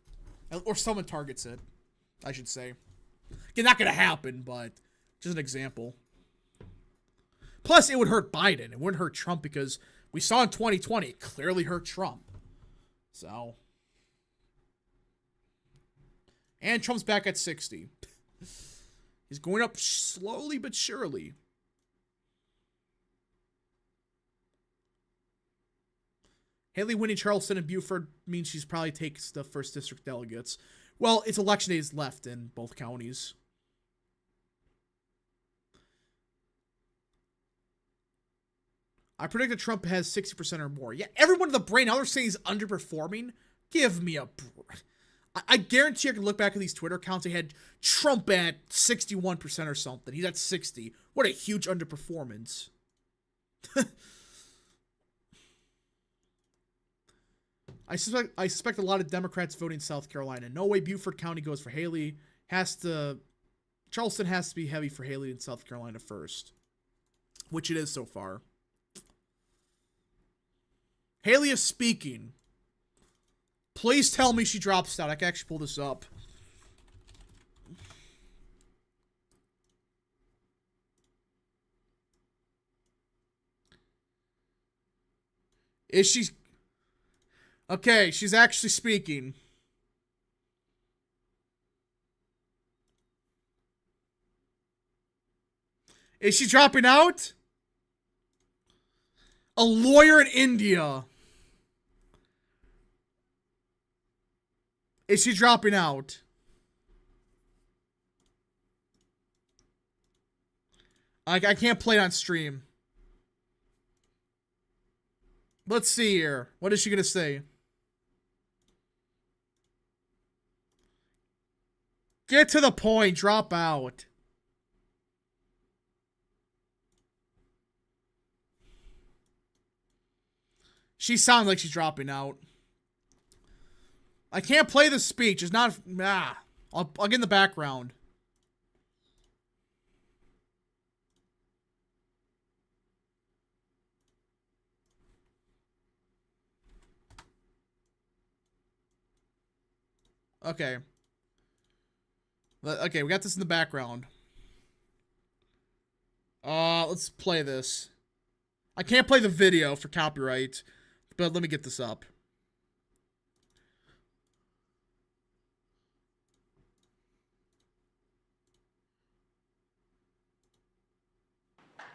Or someone targets it, I should say. Again, not going to happen, but just an example. Plus, it would hurt Biden. It wouldn't hurt Trump because we saw in 2020, it clearly hurt Trump. So. And Trump's back at 60. He's going up slowly but surely. Haley winning Charleston and Beaufort means she's probably takes the first district delegates. Well, it's election days left in both counties. I predict that Trump has 60% or more. Yeah, everyone in the brain, now they're saying he's underperforming. Give me a break. I guarantee I can look back at these Twitter accounts. They had Trump at 61% or something. He's at 60. What a huge underperformance. I suspect a lot of Democrats voting in South Carolina. No way Beaufort County goes for Haley. Charleston has to be heavy for Haley in South Carolina first. Which it is so far. Haley is speaking. Please tell me she drops out. I can actually pull this up. Is she... Okay, she's actually speaking. Is she dropping out? A lawyer in India. Is she dropping out? I can't play it on stream. Let's see here. What is she gonna say? Get to the point. Drop out. She sounds like she's dropping out. I can't play the speech. It's not... I'll get in the background. Okay. Okay, we got this in the background. Let's play this. I can't play the video for copyright, but let me get this up.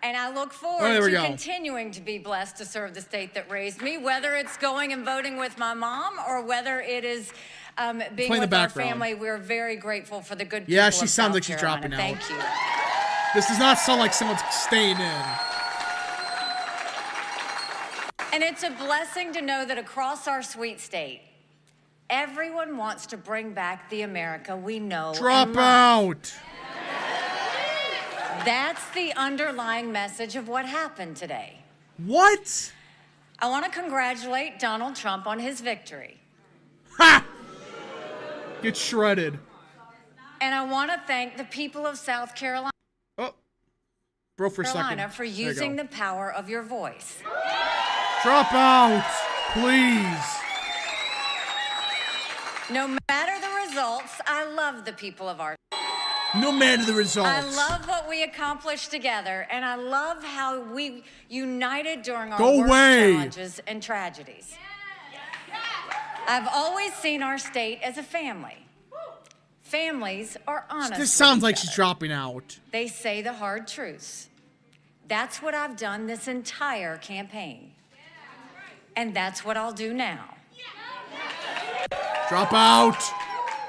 And I look forward to continuing to be blessed to serve the state that raised me, whether it's going and voting with my mom or whether it is being with our family. We're very grateful for the good people of South Carolina. Yeah, she sounds like she's dropping out. Thank you. This does not sound like someone's staying in. And it's a blessing to know that across our sweet state, everyone wants to bring back the America we know. Drop out! That's the underlying message of what happened today. What? I want to congratulate Donald Trump on his victory. Ha! Get shredded. And I want to thank the people of South Carolina. Oh, bro, for a second. For using the power of your voice. Drop out, please. No matter the results, I love the people of our state. No matter the results. I love what we accomplished together, and I love how we united during our worst challenges and tragedies. I've always seen our state as a family. Families are honest. This sounds like she's dropping out. They say the hard truths. That's what I've done this entire campaign. And that's what I'll do now. Drop out.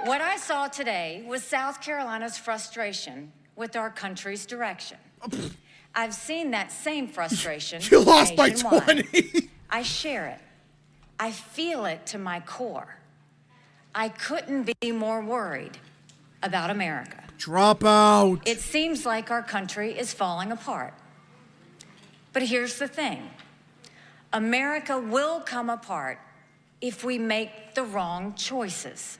What I saw today was South Carolina's frustration with our country's direction. I've seen that same frustration. You lost by 20. I share it. I feel it to my core. I couldn't be more worried about America. Drop out. It seems like our country is falling apart. But here's the thing. America will come apart if we make the wrong choices.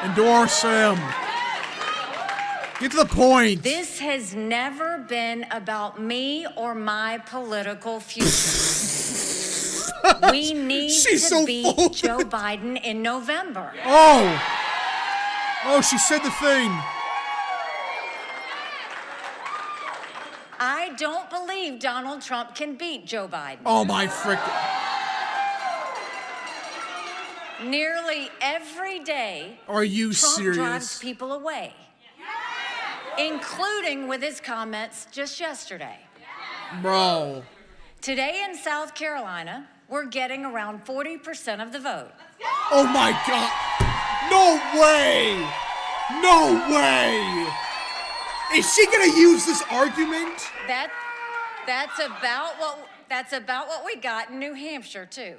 Endorse him. Get to the point. This has never been about me or my political future. We need to beat Joe Biden in November. Oh, she said the thing. I don't believe Donald Trump can beat Joe Biden. Oh, my frickin'. Nearly every day, are you Trump serious? Drives people away, including with his comments just yesterday. Bro. Today in South Carolina, we're getting around 40% of the vote. Oh my God. No way. No way. Is she gonna use this argument? That's about what we got in New Hampshire too.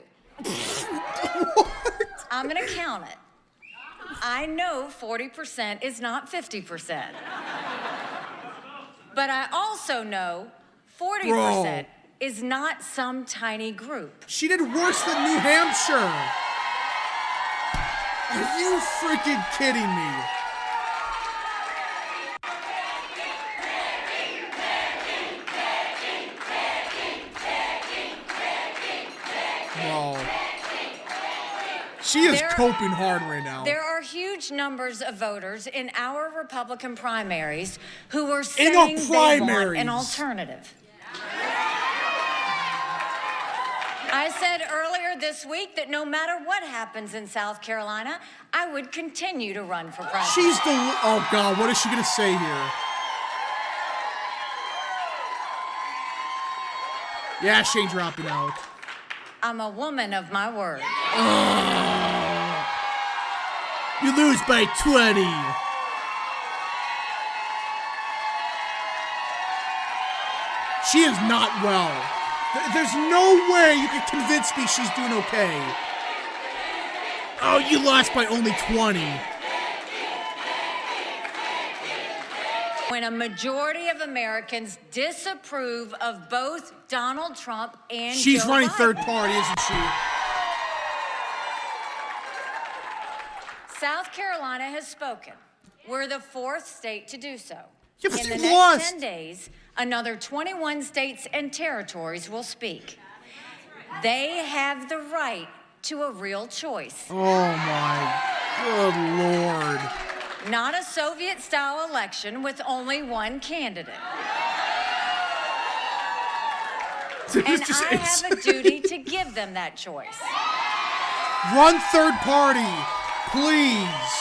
I'm gonna count it. I know 40% is not 50%. But I also know 40% is not some tiny group. She did worse than New Hampshire. Are you freaking kidding me? Bro. She is coping hard right now. There are huge numbers of voters in our Republican primaries who are saying they want an alternative. I said earlier this week that no matter what happens in South Carolina, I would continue to run for president. Oh God, what is she gonna say here? Yeah, she ain't dropping out. I'm a woman of my word. You lose by 20. She is not well. There's no way you can convince me she's doing okay. Oh, you lost by only 20. When a majority of Americans disapprove of both Donald Trump and She's Joe running Biden. third party, isn't she? South Carolina has spoken. We're the fourth state to do so. Yeah, but In you the next lost. 10 days, another 21 states and territories will speak. They have the right to a real choice. Oh my good Lord. Not a Soviet-style election with only one candidate. And I have a duty to give them that choice. Run third party, please.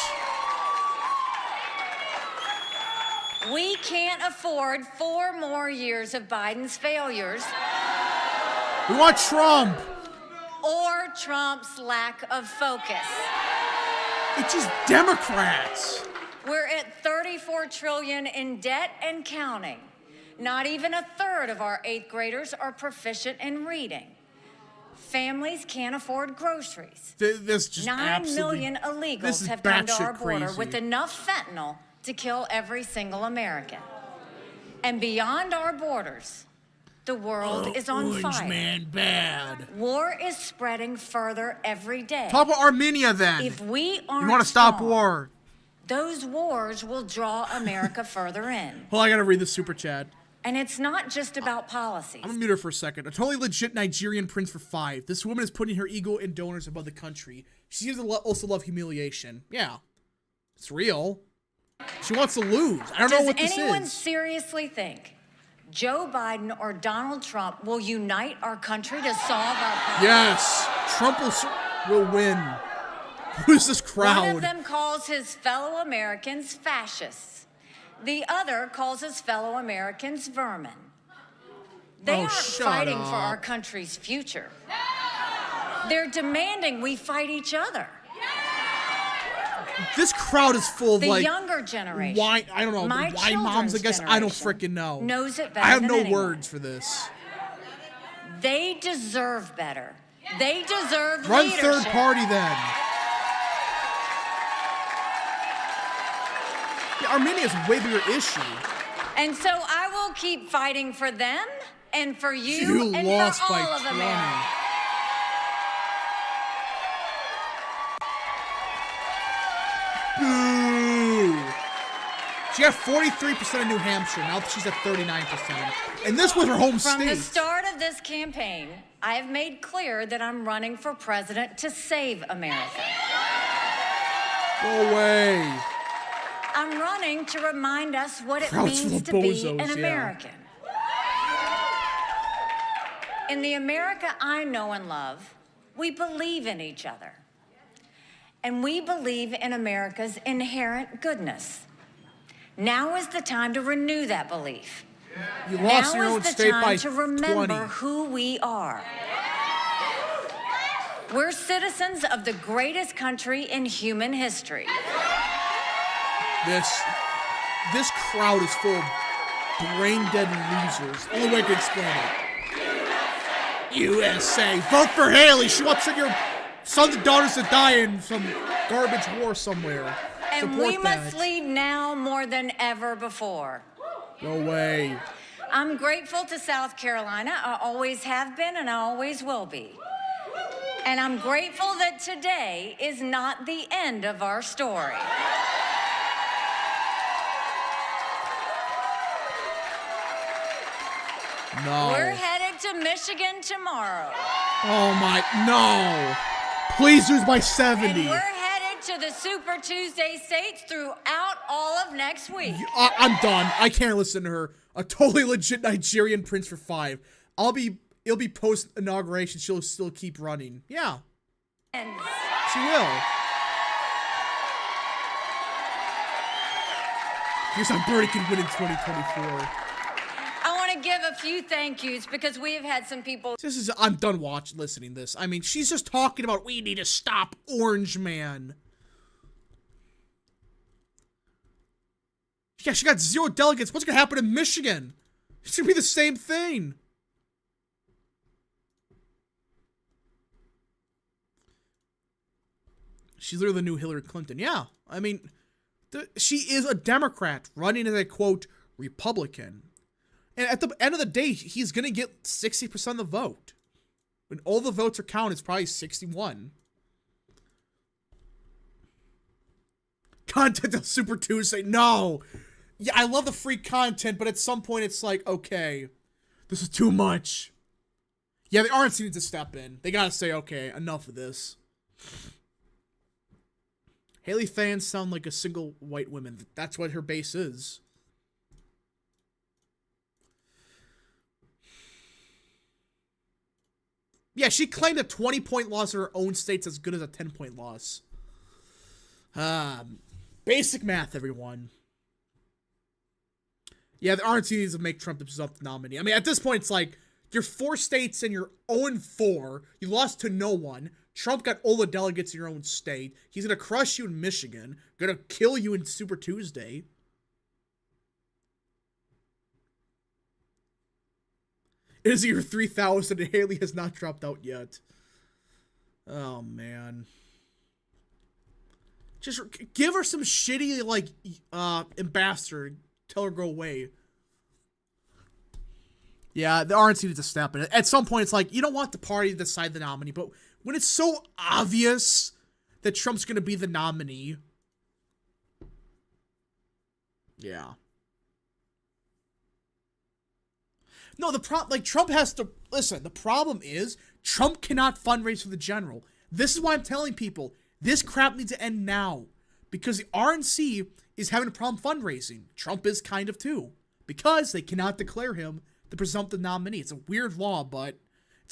We can't afford 4 more years of Biden's failures. We want Trump. Or Trump's lack of focus. It's just Democrats. We're at $34 trillion in debt and counting. Not even a third of our 8th graders are proficient in reading. Families can't afford groceries. This just 9 million illegals have come to our border crazy. with enough fentanyl to kill every single American. And beyond our borders, the world is on fire. Man, bad. War is spreading further every day. Talk about Armenia then. If we aren't You want to stop strong, war? those wars will draw America further in. Well, I gotta read the super chat. And it's not just about policies. I'm gonna mute her for a second. A totally legit Nigerian prince for 5. This woman is putting her ego and donors above the country. She seems to also love humiliation. Yeah, it's real. She wants to lose. I don't know what this is. Does anyone seriously think Joe Biden or Donald Trump will unite our country to solve our problems? Yes, Trump will win. Who's this crowd? One of them calls his fellow Americans fascists. The other calls his fellow Americans vermin. They aren't fighting for our country's future. They're demanding we fight each other. This crowd is full of The like younger generation. why I don't know my why moms. I guess I don't freaking know. Knows it better I have than no anyone. words for this. They deserve better. They deserve Run leadership. third party then. Yeah, Armenia's a way bigger issue. And so I will keep fighting for them and for you, You and lost for all by of 20. America. Boo! She got 43% of New Hampshire. Now she's at 39%. And this was her home From state. the start of this campaign, I have made clear that I'm running for president to save America. Go away. I'm running to remind us what it Crowd's full means of to be bozos, an yeah. American. In the America I know and love, we believe in each other. And we believe in America's inherent goodness. Now is the time to renew that belief. You lost Now your own is the state time by to remember 20. who we are. We're citizens of the greatest country in human history. This crowd is full of brain-dead losers. Only way I can explain it. USA. Vote for Haley. She wants to send your sons and daughters to die in some garbage war somewhere. And Support we must that. lead now more than ever before. No way. I'm grateful to South Carolina. I always have been and I always will be. And I'm grateful that today is not the end of our story. No. We're headed to Michigan tomorrow. Oh my, no. Please lose by 70. And we're headed to the Super Tuesday states throughout all of next week. I'm done. I can't listen to her. A totally legit Nigerian prince for 5. It'll be post inauguration. She'll still keep running. Yeah. And She will. Here's how Bernie can win in 2024. I want to give a few thank yous because we have had some people. I'm done listening to this. I mean, she's just talking about we need to stop Orange Man. Yeah, she got 0 delegates. What's gonna happen in Michigan? It's gonna be the same thing. She's literally the new Hillary Clinton. Yeah, I mean, she is a Democrat running as a, quote, Republican. And at the end of the day, he's going to get 60% of the vote. When all the votes are counted, it's probably 61. Content of Super Tuesday. No. Yeah, I love the free content, but at some point it's like, okay, this is too much. Yeah, the RNC needs to step in. They got to say, okay, enough of this. Haley fans sound like a single white woman. That's what her base is. Yeah, she claimed a 20-point loss in her own state's as good as a 10-point loss. Basic math, everyone. Yeah, the RNC needs to make Trump the presumptive nominee. I mean, at this point, it's like, you're 4 states and you're 0-4. You lost to no one. Trump got all the delegates in your own state. He's going to crush you in Michigan. Going to kill you in Super Tuesday. It is year 3000 and Haley has not dropped out yet. Oh, man. Just give her some shitty, like, ambassador. Tell her to go away. Yeah, the RNC needs to step in. At some point, it's like, you don't want the party to decide the nominee, but when it's so obvious that Trump's going to be the nominee. Yeah. No, Trump has to, listen, the problem is, Trump cannot fundraise for the general. This is why I'm telling people, this crap needs to end now. Because the RNC is having a problem fundraising. Trump is kind of too. Because they cannot declare him the presumptive nominee. It's a weird law, but,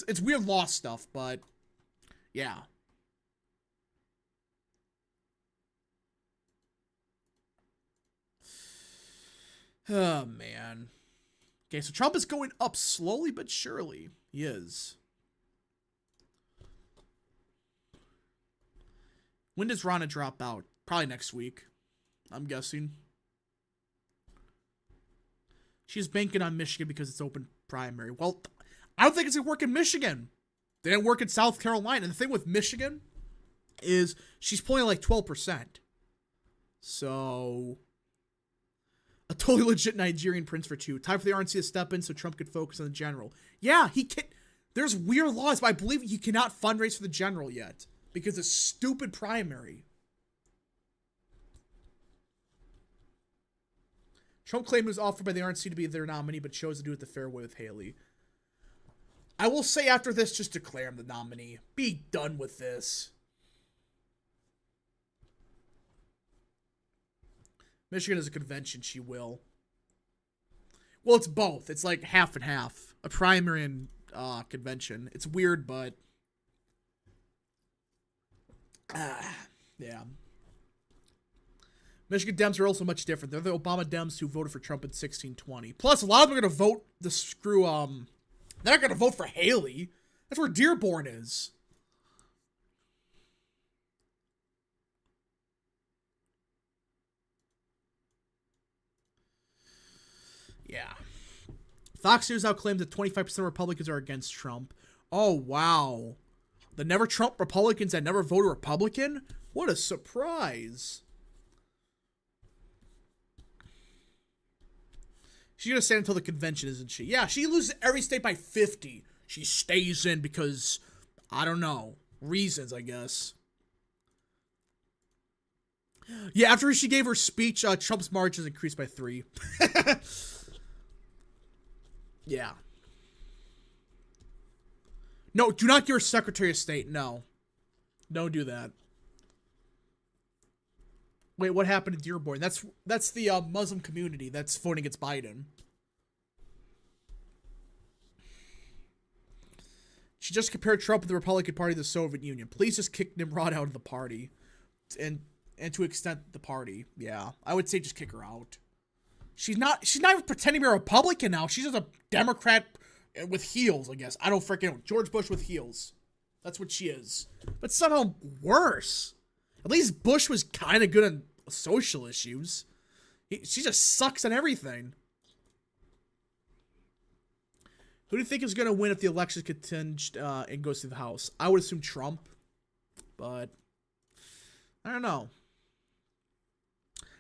it's weird law stuff, but, yeah. Oh, man. Okay, so Trump is going up slowly but surely. He is. When does Ronna drop out? Probably next week, I'm guessing. She's banking on Michigan because it's open primary. Well, I don't think it's going to work in Michigan. They didn't work in South Carolina. And the thing with Michigan is she's pulling like 12%. So, a totally legit Nigerian prince for 2. Time for the RNC to step in so Trump could focus on the general. Yeah, he can. There's weird laws, but I believe you cannot fundraise for the general yet because it's stupid primary. Trump claimed it was offered by the RNC to be their nominee, but chose to do it the fair way with Haley. I will say after this, just declare him the nominee. Be done with this. Michigan is a convention, she will. Well, it's both. It's like half and half. A primary and convention. It's weird, but... yeah. Michigan Dems are also much different. They're the Obama Dems who voted for Trump in 1620. Plus, a lot of them are going to vote the screw, they're not going to vote for Haley. That's where Dearborn is. Yeah. Fox News now claims that 25% of Republicans are against Trump. Oh, wow. The Never Trump Republicans that never voted Republican? What a surprise. She's going to stand until the convention, isn't she? Yeah, she loses every state by 50. She stays in because, I don't know, reasons, I guess. Yeah, after she gave her speech, Trump's margins increased by 3. Yeah. No, do not give her Secretary of State. No. Don't do that. Wait, what happened to Dearborn? That's the Muslim community that's voting against Biden. She just compared Trump and the Republican Party to the Soviet Union. Please just kick Nimrod out of the party. And to extend the party. Yeah. I would say just kick her out. She's not even pretending to be a Republican now. She's just a Democrat with heels, I guess. I don't freaking know. George Bush with heels. That's what she is. But somehow worse. At least Bush was kind of good on social issues. She just sucks at everything. Who do you think is going to win if the election is contingent and goes to the House? I would assume Trump, but I don't know.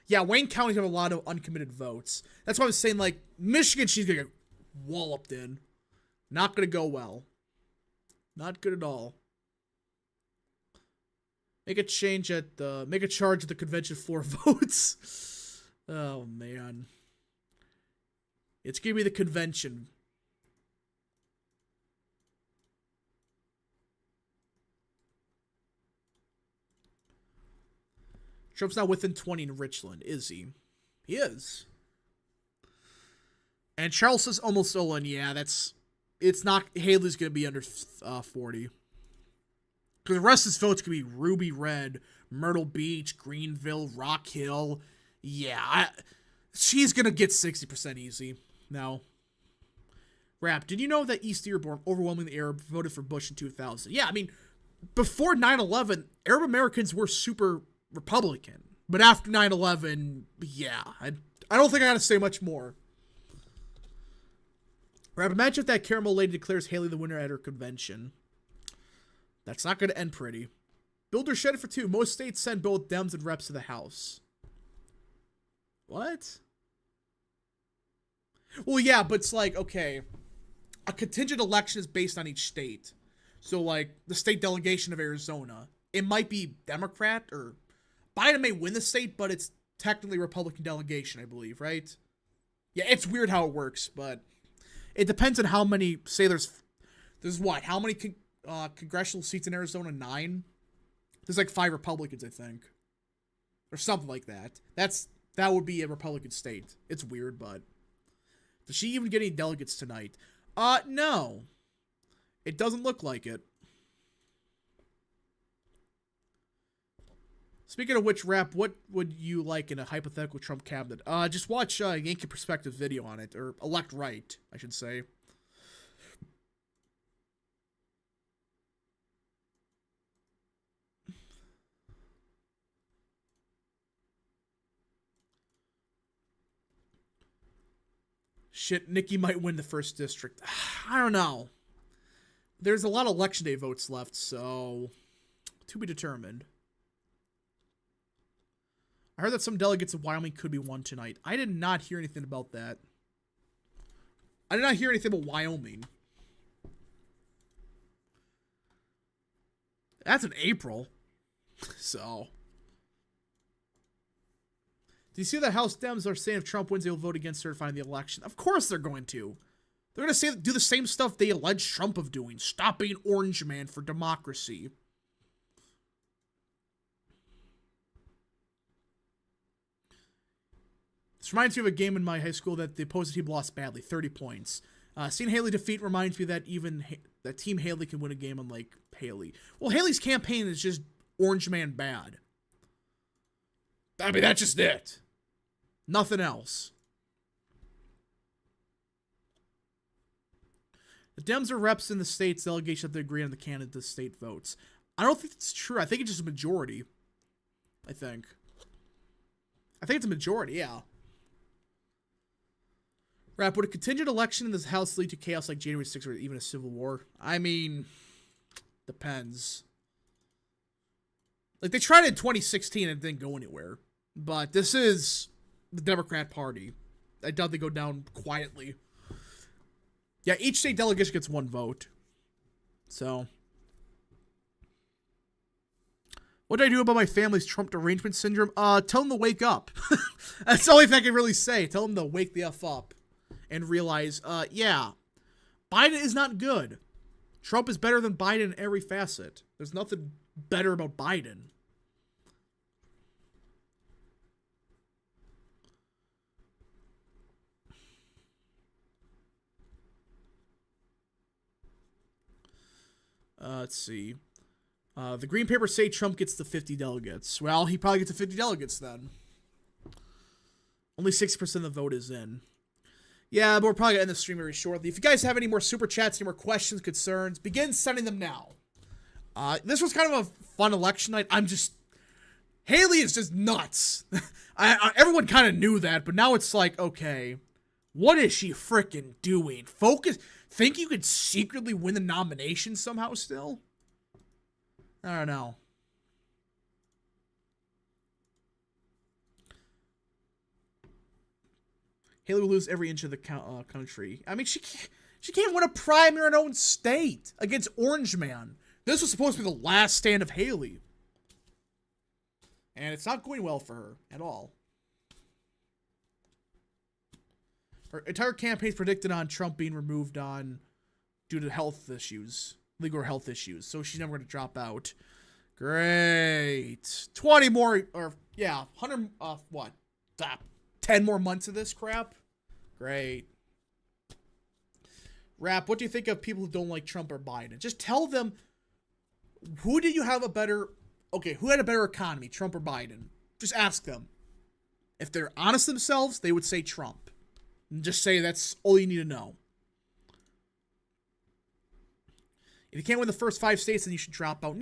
Yeah, Wayne County have a lot of uncommitted votes. That's why I was saying, like, Michigan, she's going to get walloped in. Not going to go well. Not good at all. Make a charge at the convention floor votes. Oh, man. It's going to be the convention. Trump's not within 20 in Richland, is he? He is. And Charles says almost stolen. Yeah, it's not. Haley's going to be under 40. Because the rest of his votes could be Ruby Red, Myrtle Beach, Greenville, Rock Hill. Yeah, she's going to get 60% easy. Now, Rap, did you know that East Dearborn, overwhelmingly Arab, voted for Bush in 2000? Yeah, I mean, before 9/11, Arab Americans were super Republican. But after 9/11, yeah, I don't think I gotta say much more. Rap, imagine if that caramel lady declares Haley the winner at her convention. That's not gonna end pretty. Builder shed it for 2. Most states send both Dems and reps to the House. What? Well, yeah, but it's like, okay, a contingent election is based on each state. So, like, the state delegation of Arizona, it might be Democrat, or Biden may win the state, but it's technically Republican delegation, I believe, right? Yeah, it's weird how it works, but it depends on how many, say there's what, how many congressional seats in Arizona? 9? There's like 5 Republicans, I think. Or something like that. That would be a Republican state. It's weird, but does she even get any delegates tonight? No. It doesn't look like it. Speaking of which, Rap, what would you like in a hypothetical Trump cabinet? Just watch Yankee Perspective video on it, or Elect Right, I should say. Shit, Nikki might win the 1st district. I don't know. There's a lot of election day votes left, so to be determined. I heard that some delegates of Wyoming could be won tonight. I did not hear anything about that. I did not hear anything about Wyoming. That's in April. So. Do you see that House Dems are saying if Trump wins, they'll vote against certifying the election? Of course they're going to. They're going to do the same stuff they allege Trump of doing. Stop being orange man for democracy. This reminds me of a game in my high school that the opposing team lost badly, 30 points. Seeing Haley defeat reminds me that even that Team Haley can win a game unlike Haley. Well, Haley's campaign is just orange man bad. I mean, that's just it. Nothing else. The Dems are reps in the state's delegation that they agree on the candidate state votes. I don't think it's true. I think it's just a majority. I think it's a majority, yeah. Rap, would a contingent election in this House lead to chaos like January 6th or even a civil war? I mean, depends. Like, they tried it in 2016 and it didn't go anywhere. But this is the Democrat Party. I doubt they go down quietly. Yeah, each state delegation gets 1 vote. So. What do I do about my family's Trump derangement syndrome? Tell them to wake up. That's the only thing I can really say. Tell them to wake the F up. And realize, yeah, Biden is not good. Trump is better than Biden in every facet. There's nothing better about Biden. Let's see. The green papers say Trump gets the 50 delegates. Well, he probably gets the 50 delegates then. Only 60% of the vote is in. Yeah, but we're probably going to end the stream very shortly. If you guys have any more super chats, any more questions, concerns, begin sending them now. This was kind of a fun election night. Haley is just nuts. Everyone kind of knew that, but now it's like, okay, what is she freaking doing? Focus. Think you could secretly win the nomination somehow still? I don't know. Haley will lose every inch of the country. I mean, she can't win a primary in her own state against Orange Man. This was supposed to be the last stand of Haley. And it's not going well for her at all. Her entire campaign is predicted on Trump being removed due to health issues, legal or health issues. So she's never going to drop out. Great. 20 more, or yeah, 100, what? 10 more months of this crap? Great. Rap, what do you think of people who don't like Trump or Biden? Just tell them, who had a better economy, Trump or Biden? Just ask them. If they're honest themselves, they would say Trump. And just say that's all you need to know. If you can't win the first 5 states, then you should drop out.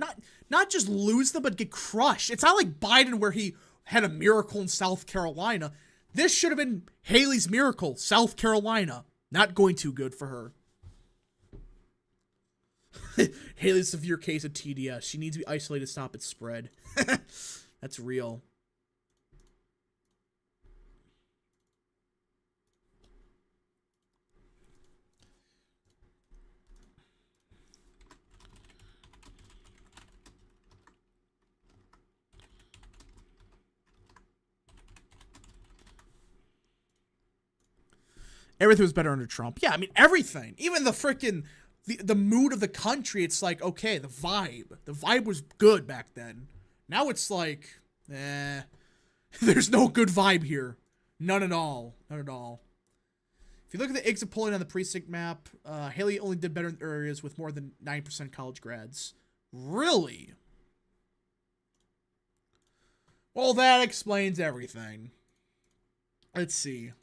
Not just lose them, but get crushed. It's not like Biden where he had a miracle in South Carolina. This should have been Haley's miracle, South Carolina. Not going too good for her. Haley's severe case of TDS. She needs to be isolated to stop its spread. That's real. Everything was better under Trump. Yeah, I mean, everything. Even the freaking, the mood of the country, it's like, okay, the vibe. The vibe was good back then. Now it's like, there's no good vibe here. None at all. None at all. If you look at the exit polling on the precinct map, Haley only did better in areas with more than 9% college grads. Really? Well, that explains everything. Let's see.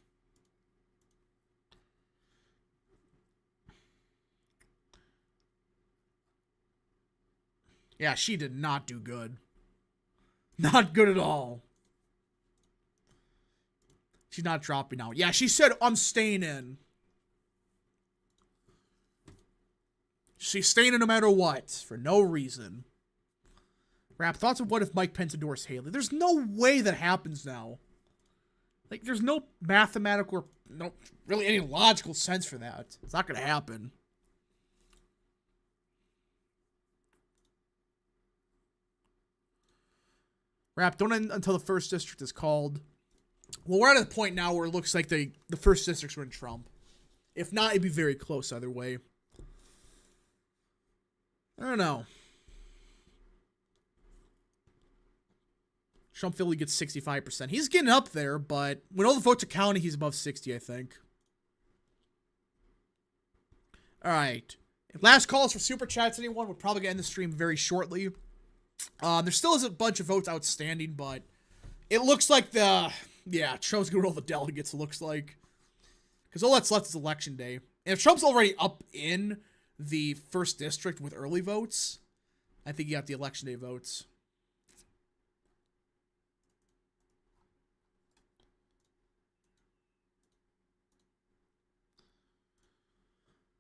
Yeah, she did not do good. Not good at all. She's not dropping out. Yeah, she said, I'm staying in. She's staying in no matter what. For no reason. Rap, thoughts of what if Mike Pence endorsed Haley? There's no way that happens now. Like, there's no mathematical or no really any logical sense for that. It's not going to happen. Rap, don't end until the first district is called. Well, we're at a point now where it looks like the first districts were in Trump. If not, it'd be very close either way. I don't know. Trump Philly gets 65%. He's getting up there, but when all the votes are counted, he's above 60, I think. All right. Last calls for Super Chats, anyone? We're probably going to end the stream very shortly. There still is a bunch of votes outstanding, but it looks like Trump's going to roll the delegates, it looks like. Because all that's left is election day. And if Trump's already up in the first district with early votes, I think he got the election day votes.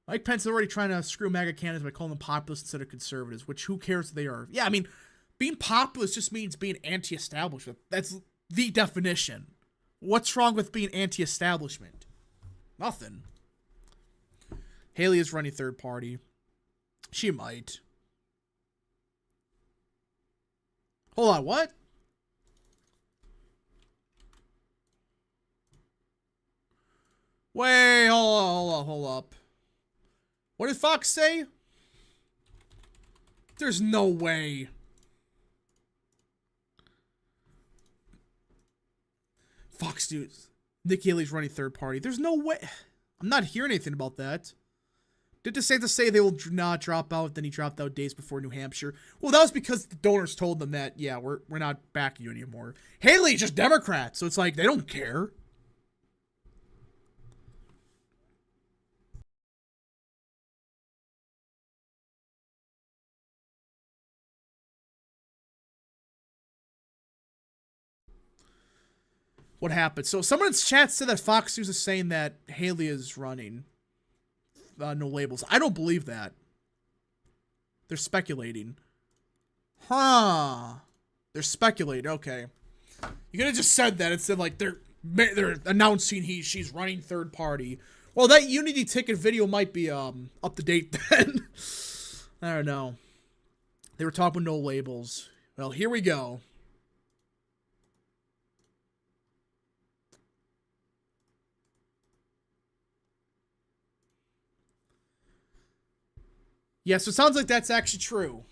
Mike Pence is already trying to screw MAGA candidates by calling them populists instead of conservatives, which who cares if they are? Yeah, I mean, being populist just means being anti-establishment. That's the definition. What's wrong with being anti-establishment? Nothing. Haley is running third party. She might. Hold on, what? Wait, hold up. What did Fox say? There's no way. Fox News. Nikki Haley's running third party. There's no way. I'm not hearing anything about that. Did DeSantis say they will not drop out? Then he dropped out days before New Hampshire. Well, that was because the donors told them that, yeah, we're not backing you anymore. Haley's just Democrat, so it's like they don't care. what happened. So someone in chat said that Fox News is saying that Haley is running. No labels. I don't believe that. They're speculating. Huh. They're speculating. Okay. You could have just said that instead, like, they're announcing she's running third party. Well, that Unity ticket video might be up to date then. I don't know. They were talking no labels. Well, here we go. Yeah, so it sounds like that's actually true.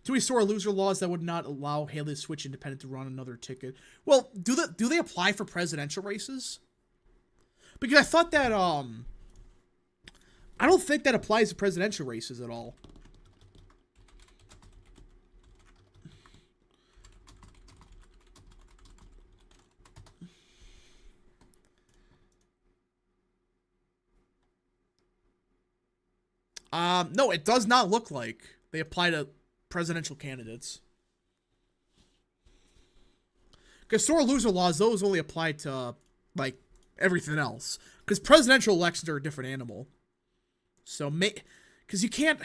Do we store loser laws that would not allow Haley to switch independent to run another ticket? Well, do they apply for presidential races? Because I thought that I don't think that applies to presidential races at all. No, it does not look like they apply to presidential candidates. Because store loser laws, those only apply to, like, everything else. Because presidential elections are a different animal. So, because you can't,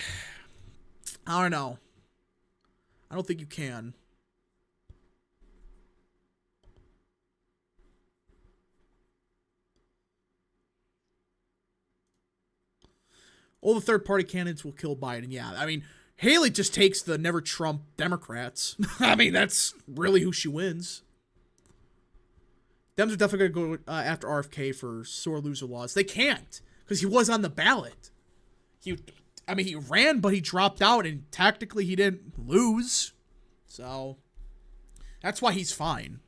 I don't know. I don't think you can. All the third-party candidates will kill Biden. Yeah, I mean, Haley just takes the never Trump Democrats. I mean, that's really who she wins. Dems are definitely going to go after RFK for sore loser laws. They can't, because he was on the ballot. He ran, but he dropped out, and tactically he didn't lose. So, that's why he's fine.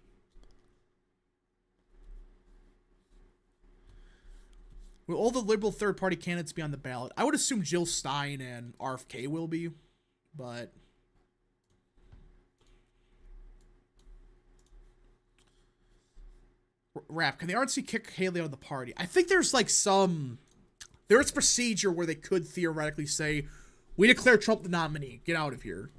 Will all the liberal third-party candidates be on the ballot? I would assume Jill Stein and RFK will be, but... Rap, can the RNC kick Haley out of the party? I think there's like there's procedure where they could theoretically say, we declare Trump the nominee. Get out of here.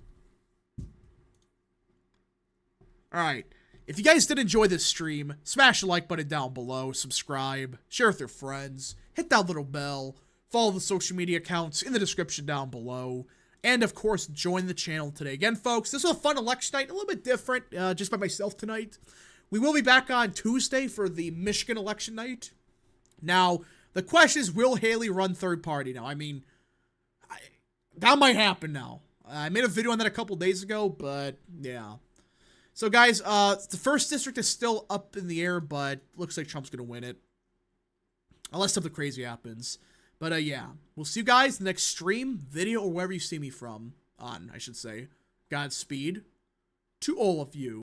Alright. If you guys did enjoy this stream, smash the like button down below, subscribe, share with your friends, hit that little bell, follow the social media accounts in the description down below, and of course, join the channel today. Again, folks, this was a fun election night, a little bit different, just by myself tonight. We will be back on Tuesday for the Michigan election night. Now, the question is, will Haley run third party now? I mean, that might happen now. I made a video on that a couple days ago, but yeah. So, guys, the first district is still up in the air, but looks like Trump's going to win it. Unless something crazy happens. But, yeah. We'll see you guys in the next stream, video, or wherever you see me from. I should say. Godspeed to all of you.